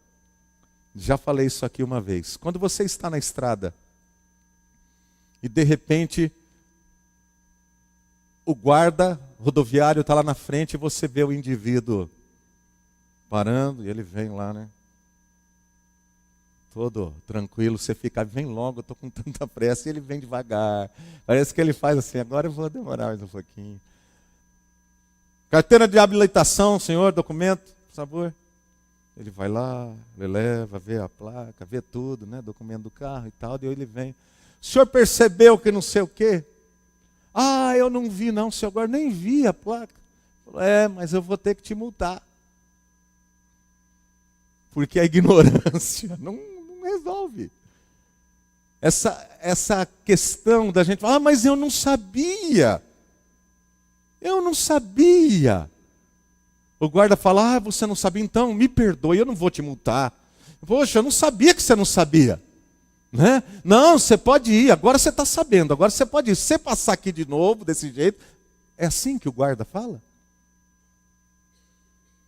Já falei isso aqui uma vez. Quando você está na estrada, e de repente, o guarda rodoviário está lá na frente, e você vê o indivíduo parando, e ele vem lá, né? Todo tranquilo, você fica, vem logo, eu estou com tanta pressa, e ele vem devagar. Parece que ele faz assim, agora eu vou demorar mais um pouquinho. Carteira de habilitação, senhor, documento, por favor. Ele vai lá, ele leva, vê a placa, vê tudo, né? Documento do carro e tal, daí ele vem. O senhor percebeu que não sei o quê? Ah, eu não vi não, senhor, agora nem vi a placa. Mas eu vou ter que te multar. Porque a ignorância não resolve. Essa questão da gente falar, mas eu não sabia. Eu não sabia. O guarda fala, você não sabia, então me perdoe, eu não vou te multar. Poxa, eu não sabia que você não sabia. Né? Não, você pode ir, agora você está sabendo, agora você pode ir. Se você passar aqui de novo, desse jeito, é assim que o guarda fala?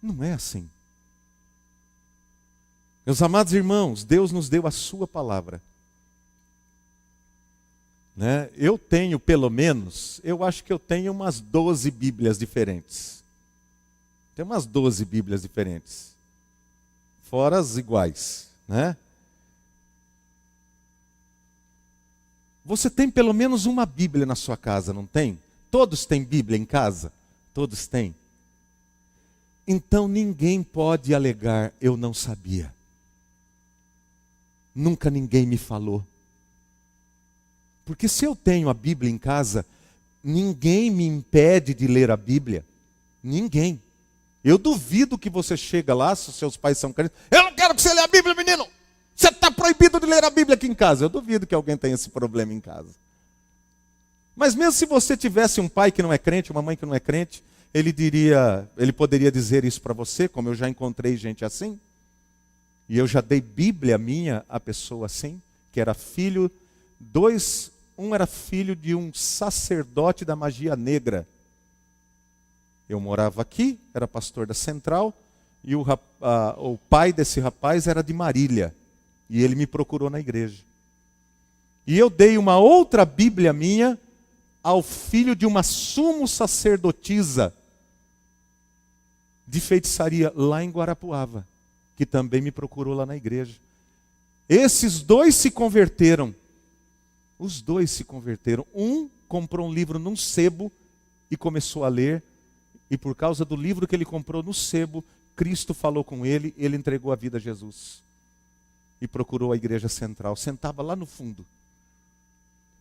Não é assim. Meus amados irmãos, Deus nos deu a sua palavra. Né? Eu tenho pelo menos, eu acho que eu tenho umas 12 Bíblias diferentes. Tem umas 12 Bíblias diferentes. Fora as iguais. Né? Você tem pelo menos uma Bíblia na sua casa, não tem? Todos têm Bíblia em casa? Todos têm. Então ninguém pode alegar, eu não sabia. Nunca ninguém me falou. Porque se eu tenho a Bíblia em casa, ninguém me impede de ler a Bíblia. Ninguém. Eu duvido que você chega lá, se os seus pais são crentes, eu não quero que você leia a Bíblia, menino. Você está proibido de ler a Bíblia aqui em casa. Eu duvido que alguém tenha esse problema em casa. Mas mesmo se você tivesse um pai que não é crente, uma mãe que não é crente, ele poderia dizer isso para você, como eu já encontrei gente assim. E eu já dei Bíblia minha a pessoa assim, que era filho, um era filho de um sacerdote da magia negra. Eu morava aqui, era pastor da Central, e o pai desse rapaz era de Marília. E ele me procurou na igreja. E eu dei uma outra Bíblia minha ao filho de uma sumo sacerdotisa de feitiçaria lá em Guarapuava, que também me procurou lá na igreja. Esses dois se converteram. Os dois se converteram. Um comprou um livro num sebo e começou a ler. E por causa do livro que ele comprou no sebo, Cristo falou com ele, ele entregou a vida a Jesus. E procurou a igreja central. Sentava lá no fundo.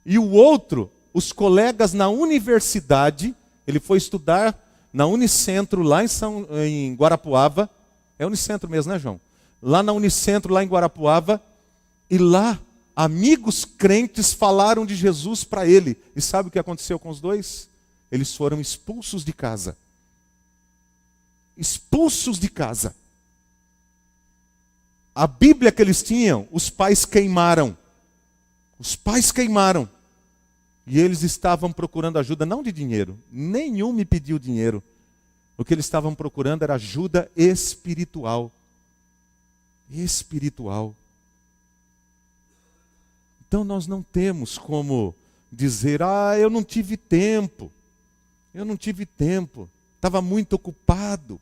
E o outro, os colegas na universidade, ele foi estudar na Unicentro, lá em Guarapuava. É Unicentro mesmo, né, João? Lá na Unicentro, lá em Guarapuava. E lá, amigos crentes falaram de Jesus para ele. E sabe o que aconteceu com os dois? Eles foram expulsos de casa. Expulsos de casa. A Bíblia que eles tinham, os pais queimaram. Os pais queimaram. E eles estavam procurando ajuda, não de dinheiro. Nenhum me pediu dinheiro. O que eles estavam procurando era ajuda espiritual. Espiritual. Então nós não temos como dizer, eu não tive tempo. Eu não tive tempo. Estava muito ocupado.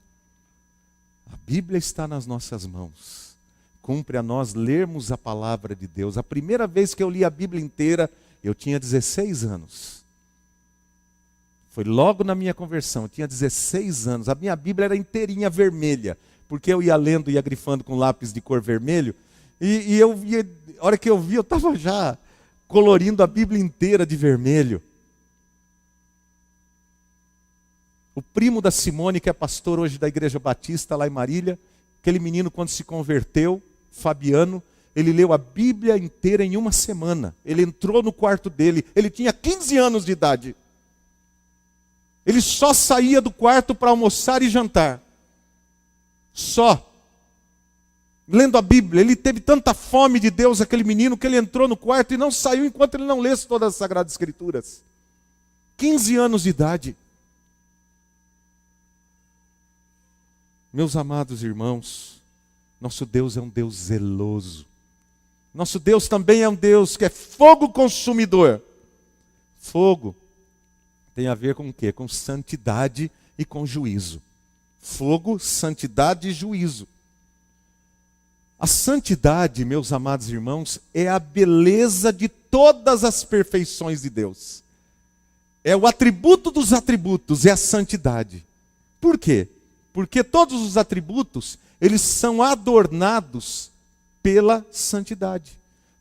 A Bíblia está nas nossas mãos. Cumpre a nós lermos a palavra de Deus. A primeira vez que eu li a Bíblia inteira, eu tinha 16 anos. Foi logo na minha conversão, eu tinha 16 anos. A minha Bíblia era inteirinha vermelha, porque eu ia lendo, ia grifando com lápis de cor vermelho. E eu via, a hora que eu vi, eu estava já colorindo a Bíblia inteira de vermelho. O primo da Simone, que é pastor hoje da Igreja Batista, lá em Marília, aquele menino, quando se converteu, Fabiano, ele leu a Bíblia inteira em uma semana. Ele entrou no quarto dele, ele tinha 15 anos de idade. Ele só saía do quarto para almoçar e jantar. Só. Lendo a Bíblia. Ele teve tanta fome de Deus, aquele menino, que ele entrou no quarto e não saiu enquanto ele não lesse todas as Sagradas Escrituras. 15 anos de idade. Meus amados irmãos, nosso Deus é um Deus zeloso. Nosso Deus também é um Deus que é fogo consumidor. Fogo tem a ver com o quê? Com santidade e com juízo. Fogo, santidade e juízo. A santidade, meus amados irmãos, é a beleza de todas as perfeições de Deus. É o atributo dos atributos, é a santidade. Por quê? Porque todos os atributos, eles são adornados pela santidade.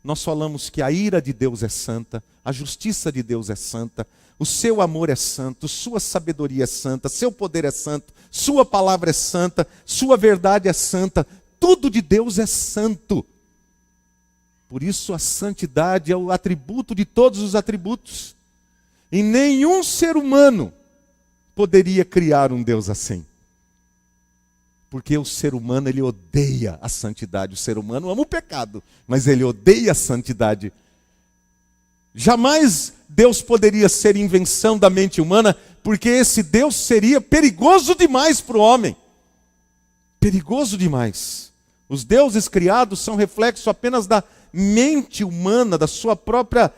Nós falamos que a ira de Deus é santa, a justiça de Deus é santa, o seu amor é santo, sua sabedoria é santa, seu poder é santo, sua palavra é santa, sua verdade é santa, tudo de Deus é santo. Por isso a santidade é o atributo de todos os atributos. E nenhum ser humano poderia criar um Deus assim. Porque o ser humano, ele odeia a santidade. O ser humano ama o pecado, mas ele odeia a santidade. Jamais Deus poderia ser invenção da mente humana, porque esse Deus seria perigoso demais para o homem. Perigoso demais. Os deuses criados são reflexo apenas da mente humana, da sua própria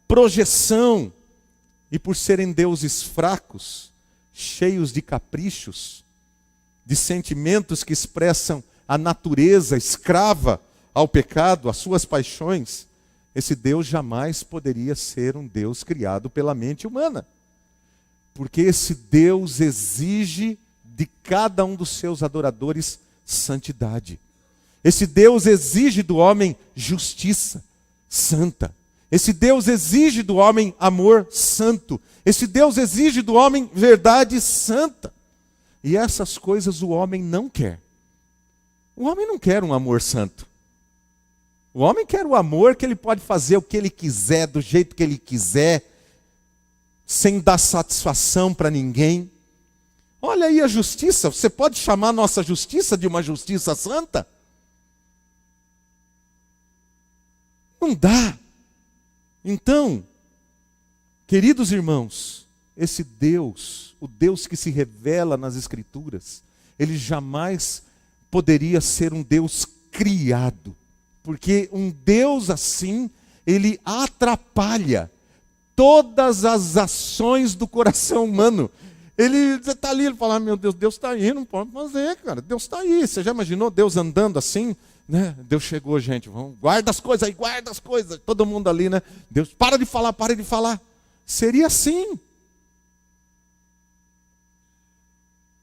projeção. E por serem deuses fracos, cheios de caprichos, de sentimentos que expressam a natureza escrava ao pecado, às suas paixões, esse Deus jamais poderia ser um Deus criado pela mente humana. Porque esse Deus exige de cada um dos seus adoradores santidade. Esse Deus exige do homem justiça santa. Esse Deus exige do homem amor santo. Esse Deus exige do homem verdade santa. E essas coisas o homem não quer. O homem não quer um amor santo. O homem quer o amor que ele pode fazer o que ele quiser, do jeito que ele quiser, sem dar satisfação para ninguém. Olha aí a justiça. Você pode chamar a nossa justiça de uma justiça santa? Não dá. Então, queridos irmãos, esse Deus, o Deus que se revela nas Escrituras, ele jamais poderia ser um Deus criado. Porque um Deus assim, ele atrapalha todas as ações do coração humano. Ele está ali, ele fala, meu Deus, Deus está aí, não pode fazer, cara. Deus está aí. Você já imaginou Deus andando assim? Né? Deus chegou, gente, vamos, guarda as coisas aí, guarda as coisas. Todo mundo ali, né? Deus, para de falar, para de falar. Seria assim.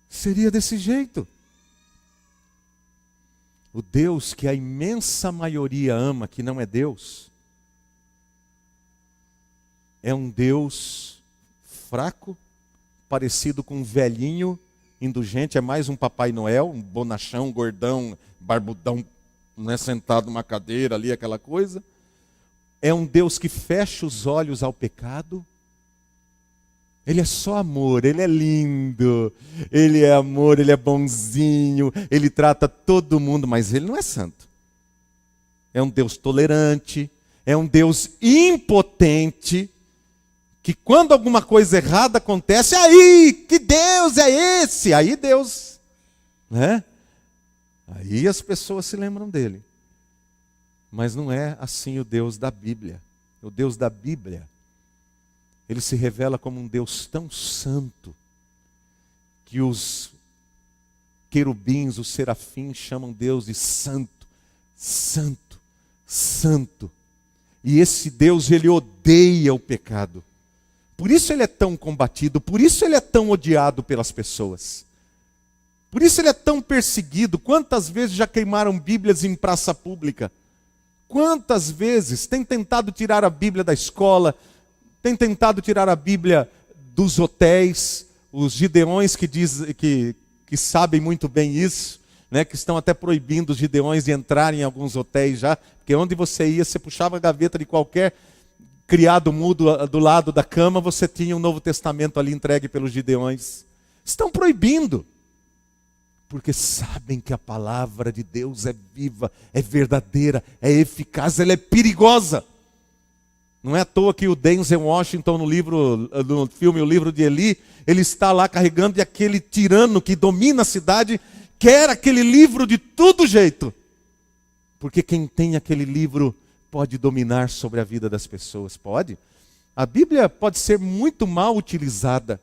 Seria desse jeito. O Deus que a imensa maioria ama, que não é Deus, é um Deus fraco, parecido com um velhinho indulgente, é mais um Papai Noel, um bonachão, gordão, barbudão, né, sentado numa cadeira ali, aquela coisa. É um Deus que fecha os olhos ao pecado. Ele é só amor, ele é lindo, ele é amor, ele é bonzinho, ele trata todo mundo, mas ele não é santo. É um Deus tolerante, é um Deus impotente, que quando alguma coisa errada acontece, aí, que Deus é esse? Aí Deus, né? Aí as pessoas se lembram dele. Mas não é assim o Deus da Bíblia. O Deus da Bíblia, ele se revela como um Deus tão santo, que os querubins, os serafins chamam Deus de santo, santo, santo. E esse Deus, ele odeia o pecado. Por isso ele é tão combatido, por isso ele é tão odiado pelas pessoas. Por isso ele é tão perseguido. Quantas vezes já queimaram Bíblias em praça pública? Quantas vezes tem tentado tirar a Bíblia da escola, tem tentado tirar a Bíblia dos hotéis, os gideões que sabem muito bem isso, né, que estão até proibindo os gideões de entrarem em alguns hotéis já, porque onde você ia, você puxava a gaveta de qualquer criado mudo do lado da cama, você tinha um Novo Testamento ali entregue pelos gideões. Estão proibindo, porque sabem que a palavra de Deus é viva, é verdadeira, é eficaz, ela é perigosa. Não é à toa que o Denzel Washington no filme O Livro de Eli, ele está lá carregando e aquele tirano que domina a cidade quer aquele livro de todo jeito. Porque quem tem aquele livro pode dominar sobre a vida das pessoas. Pode. A Bíblia pode ser muito mal utilizada,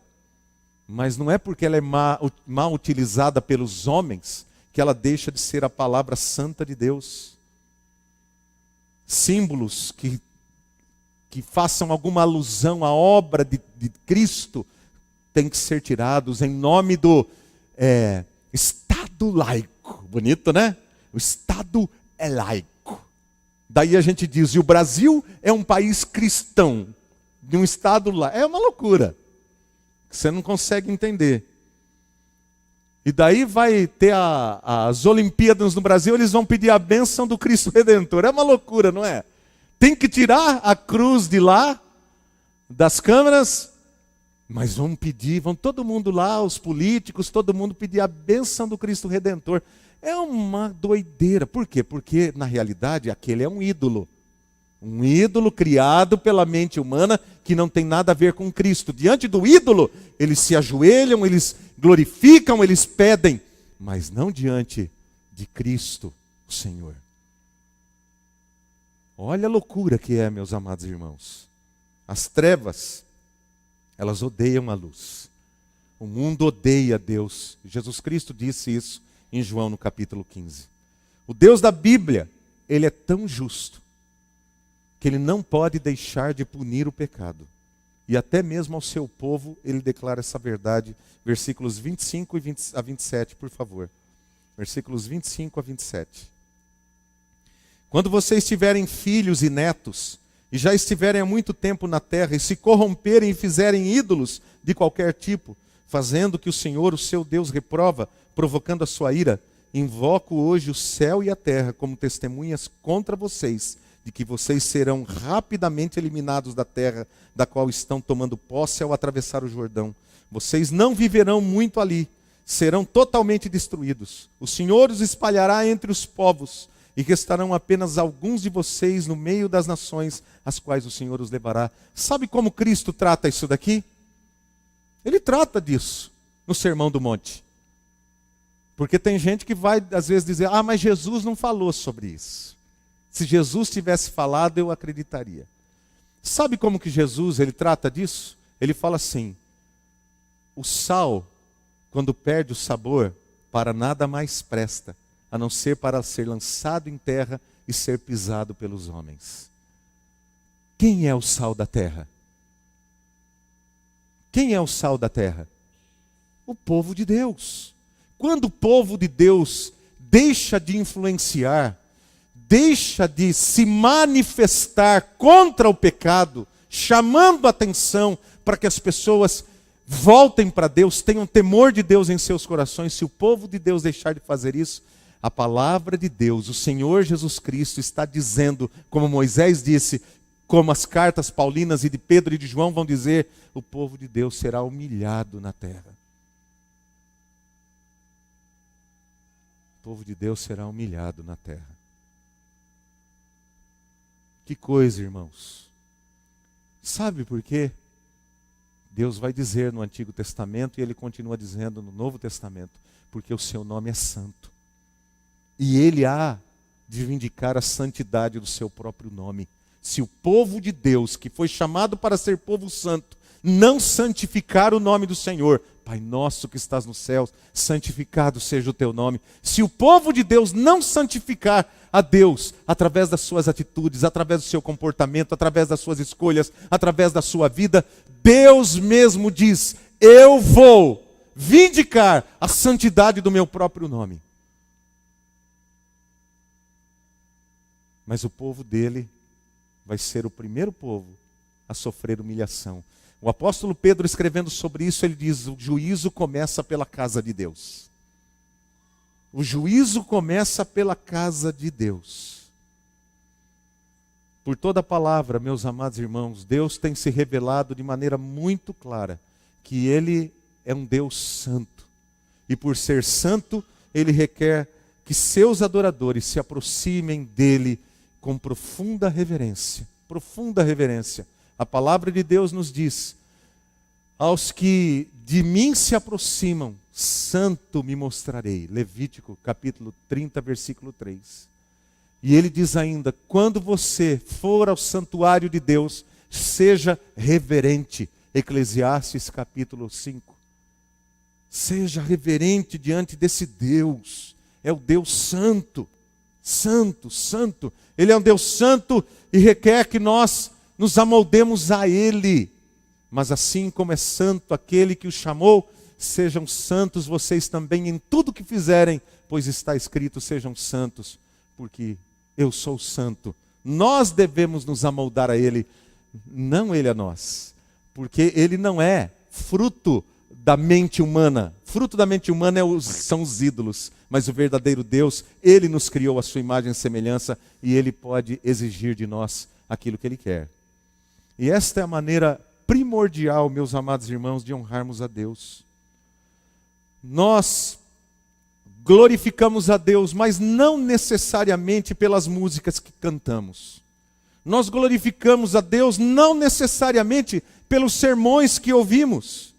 mas não é porque ela é mal utilizada pelos homens que ela deixa de ser a palavra santa de Deus. Símbolos que façam alguma alusão à obra de Cristo têm que ser tirados em nome do Estado laico. Bonito, né? O Estado é laico. Daí a gente diz, e o Brasil é um país cristão, de um Estado laico. É uma loucura. Você não consegue entender. E daí vai ter as Olimpíadas no Brasil, eles vão pedir a bênção do Cristo Redentor. É uma loucura, não é? Tem que tirar a cruz de lá, das câmeras, mas vão todo mundo lá, os políticos, todo mundo pedir a bênção do Cristo Redentor. É uma doideira. Por quê? Porque, na realidade, aquele é um ídolo. Um ídolo criado pela mente humana que não tem nada a ver com Cristo. Diante do ídolo, eles se ajoelham, eles glorificam, eles pedem, mas não diante de Cristo, o Senhor. Olha a loucura que é, meus amados irmãos. As trevas, elas odeiam a luz. O mundo odeia Deus. Jesus Cristo disse isso em João no capítulo 15. O Deus da Bíblia, ele é tão justo que ele não pode deixar de punir o pecado. E até mesmo ao seu povo, ele declara essa verdade. Versículos 25 a 27, por favor. Versículos 25 a 27. Quando vocês tiverem filhos e netos, e já estiverem há muito tempo na terra, e se corromperem e fizerem ídolos de qualquer tipo, fazendo que o Senhor, o seu Deus, reprova, provocando a sua ira, invoco hoje o céu e a terra como testemunhas contra vocês, de que vocês serão rapidamente eliminados da terra, da qual estão tomando posse ao atravessar o Jordão. Vocês não viverão muito ali, serão totalmente destruídos. O Senhor os espalhará entre os povos, e restarão apenas alguns de vocês no meio das nações, as quais o Senhor os levará. Sabe como Cristo trata isso daqui? Ele trata disso no Sermão do Monte. Porque tem gente que vai, às vezes, dizer, mas Jesus não falou sobre isso. Se Jesus tivesse falado, eu acreditaria. Sabe como que Jesus, ele trata disso? Ele fala assim, o sal, quando perde o sabor, para nada mais presta, a não ser para ser lançado em terra e ser pisado pelos homens. Quem é o sal da terra? Quem é o sal da terra? O povo de Deus. Quando o povo de Deus deixa de influenciar, deixa de se manifestar contra o pecado, chamando a atenção para que as pessoas voltem para Deus, tenham temor de Deus em seus corações, se o povo de Deus deixar de fazer isso, a palavra de Deus, o Senhor Jesus Cristo está dizendo, como Moisés disse, como as cartas paulinas e de Pedro e de João vão dizer, o povo de Deus será humilhado na terra. O povo de Deus será humilhado na terra. Que coisa, irmãos. Sabe por quê? Deus vai dizer no Antigo Testamento e ele continua dizendo no Novo Testamento, porque o seu nome é santo. E ele há de vindicar a santidade do seu próprio nome. Se o povo de Deus, que foi chamado para ser povo santo, não santificar o nome do Senhor, Pai nosso que estás nos céus, santificado seja o teu nome. Se o povo de Deus não santificar a Deus através das suas atitudes, através do seu comportamento, através das suas escolhas, através da sua vida, Deus mesmo diz: eu vou vindicar a santidade do meu próprio nome. Mas o povo dele vai ser o primeiro povo a sofrer humilhação. O apóstolo Pedro, escrevendo sobre isso, ele diz: o juízo começa pela casa de Deus. O juízo começa pela casa de Deus. Por toda a palavra, meus amados irmãos, Deus tem se revelado de maneira muito clara que Ele é um Deus santo. E por ser santo, Ele requer que seus adoradores se aproximem dEle com profunda reverência. Profunda reverência. A palavra de Deus nos diz: aos que de mim se aproximam, santo me mostrarei. Levítico capítulo 30, versículo 3. E ele diz ainda: quando você for ao santuário de Deus, seja reverente. Eclesiastes capítulo 5. Seja reverente diante desse Deus. É o Deus santo. Santo, santo. Ele é um Deus santo e requer que nós nos amoldemos a Ele. Mas assim como é santo aquele que o chamou, sejam santos vocês também em tudo que fizerem, pois está escrito: sejam santos, porque eu sou santo. Nós devemos nos amoldar a Ele, não Ele a nós, porque Ele não é fruto da mente humana. Fruto da mente humana são os ídolos, mas o verdadeiro Deus, Ele nos criou a sua imagem e semelhança, e Ele pode exigir de nós aquilo que Ele quer. E esta é a maneira primordial, meus amados irmãos, de honrarmos a Deus. Nós glorificamos a Deus, mas não necessariamente pelas músicas que cantamos. Nós glorificamos a Deus não necessariamente pelos sermões que ouvimos,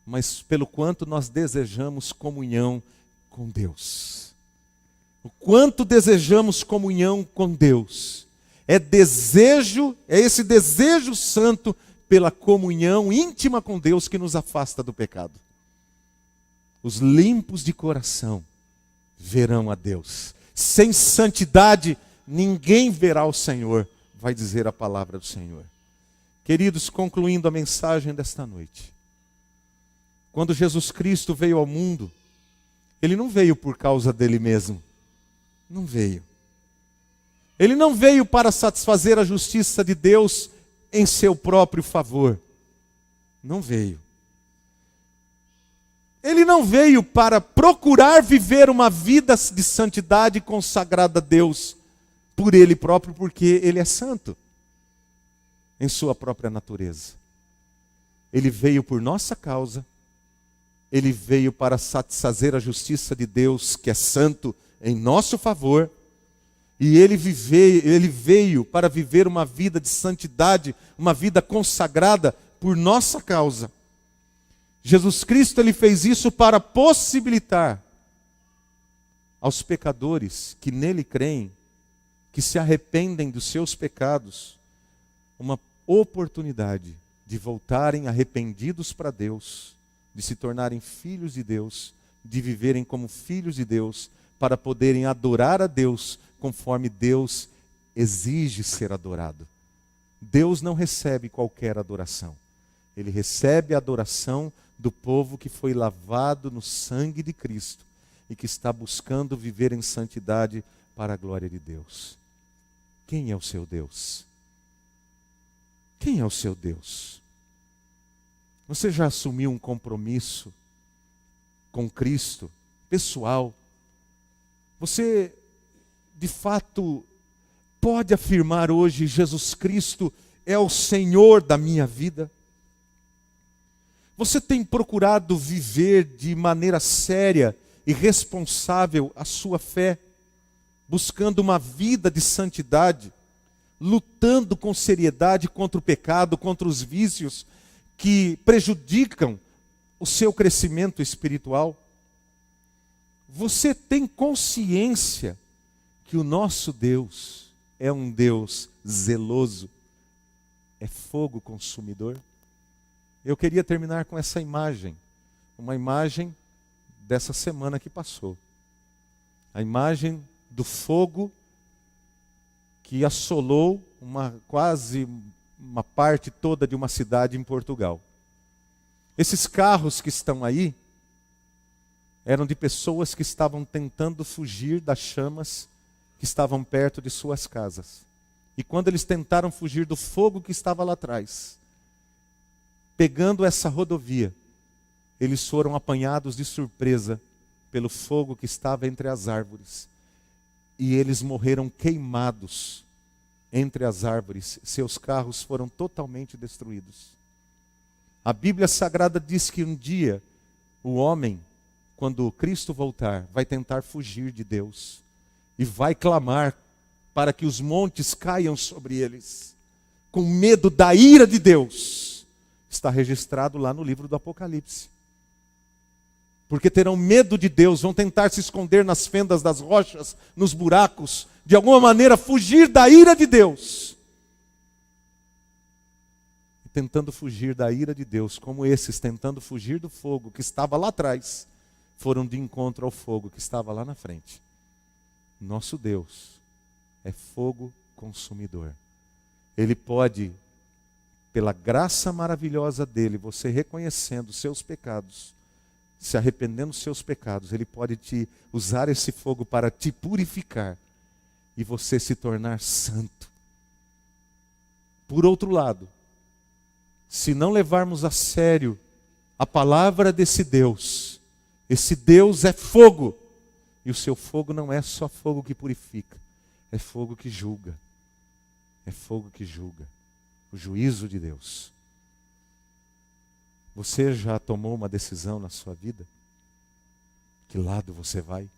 mas pelo quanto nós desejamos comunhão com Deus. O quanto desejamos comunhão com Deus. É esse desejo santo pela comunhão íntima com Deus que nos afasta do pecado. Os limpos de coração verão a Deus. Sem santidade, ninguém verá o Senhor, vai dizer a palavra do Senhor. Queridos, concluindo a mensagem desta noite. Quando Jesus Cristo veio ao mundo, Ele não veio por causa dele mesmo. Não veio. Ele não veio para satisfazer a justiça de Deus em seu próprio favor. Não veio. Ele não veio para procurar viver uma vida de santidade consagrada a Deus por Ele próprio, porque Ele é santo em sua própria natureza. Ele veio por nossa causa. Ele veio para satisfazer a justiça de Deus, que é santo, em nosso favor. E ele veio para viver uma vida de santidade, uma vida consagrada por nossa causa. Jesus Cristo, Ele fez isso para possibilitar aos pecadores que nele creem, que se arrependem dos seus pecados, uma oportunidade de voltarem arrependidos para Deus, de se tornarem filhos de Deus, de viverem como filhos de Deus, para poderem adorar a Deus conforme Deus exige ser adorado. Deus não recebe qualquer adoração. Ele recebe a adoração do povo que foi lavado no sangue de Cristo e que está buscando viver em santidade para a glória de Deus. Quem é o seu Deus? Quem é o seu Deus? Você já assumiu um compromisso com Cristo, pessoal? Você, de fato, pode afirmar hoje: Jesus Cristo é o Senhor da minha vida? Você tem procurado viver de maneira séria e responsável a sua fé, buscando uma vida de santidade, lutando com seriedade contra o pecado, contra os vícios que prejudicam o seu crescimento espiritual? Você tem consciência que o nosso Deus é um Deus zeloso, é fogo consumidor? Eu queria terminar com essa imagem. uma imagem dessa semana que passou. A imagem do fogo que assolou quase uma parte toda de uma cidade em Portugal. Esses carros que estão aí eram de pessoas que estavam tentando fugir das chamas que estavam perto de suas casas. E quando eles tentaram fugir do fogo que estava lá atrás, pegando essa rodovia, eles foram apanhados de surpresa pelo fogo que estava entre as árvores. E eles morreram queimados entre as árvores. Seus carros foram totalmente destruídos. A Bíblia Sagrada diz que um dia o homem, quando Cristo voltar, vai tentar fugir de Deus e vai clamar para que os montes caiam sobre eles, com medo da ira de Deus. Está registrado lá no livro do Apocalipse. Porque terão medo de Deus, vão tentar se esconder nas fendas das rochas, nos buracos, de alguma maneira fugir da ira de Deus. E tentando fugir da ira de Deus, como esses tentando fugir do fogo que estava lá atrás, foram de encontro ao fogo que estava lá na frente. Nosso Deus é fogo consumidor. Ele pode, pela graça maravilhosa dele, você reconhecendo os seus pecados, se arrependendo dos seus pecados, ele pode te usar esse fogo para te purificar e você se tornar santo. Por outro lado, se não levarmos a sério a palavra desse Deus, esse Deus é fogo, e o seu fogo não é só fogo que purifica, é fogo que julga. É fogo que julga. O juízo de Deus. Você já tomou uma decisão na sua vida? Que lado você vai?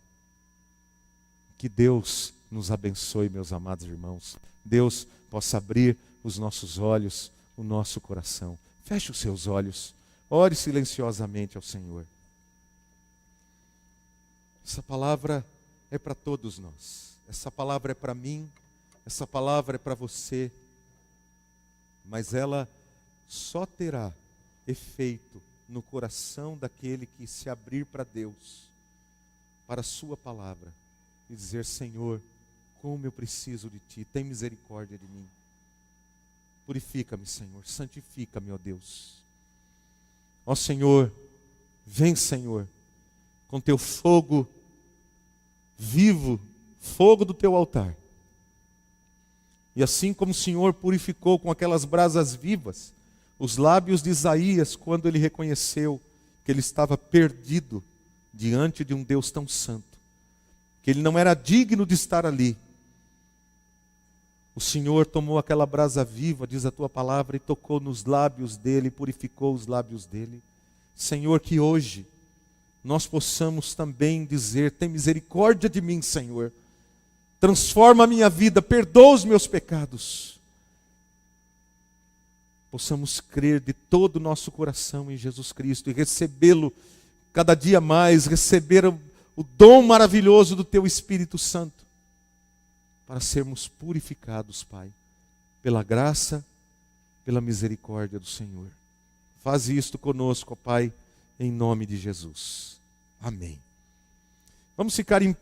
Que Deus nos abençoe, meus amados irmãos. Deus possa abrir os nossos olhos, o nosso coração. Feche os seus olhos. Ore silenciosamente ao Senhor. Essa palavra é para todos nós. Essa palavra é para mim. Essa palavra é para você. Mas ela só terá efeito no coração daquele que se abrir para Deus, para a sua palavra, e dizer: Senhor, como eu preciso de Ti, tem misericórdia de mim. Purifica-me, Senhor, santifica-me, ó Deus. Ó Senhor, vem, Senhor, com Teu fogo vivo, fogo do Teu altar. E assim como o Senhor purificou com aquelas brasas vivas os lábios de Isaías, quando ele reconheceu que ele estava perdido diante de um Deus tão santo, que ele não era digno de estar ali. O Senhor tomou aquela brasa viva, diz a Tua palavra, e tocou nos lábios dele, purificou os lábios dele. Senhor, que hoje nós possamos também dizer: tem misericórdia de mim, Senhor. Transforma a minha vida, perdoa os meus pecados. Possamos crer de todo o nosso coração em Jesus Cristo e recebê-lo cada dia mais, receber o dom maravilhoso do Teu Espírito Santo, para sermos purificados, Pai, pela graça, pela misericórdia do Senhor. Faz isto conosco, Pai, em nome de Jesus. Amém. Vamos ficar em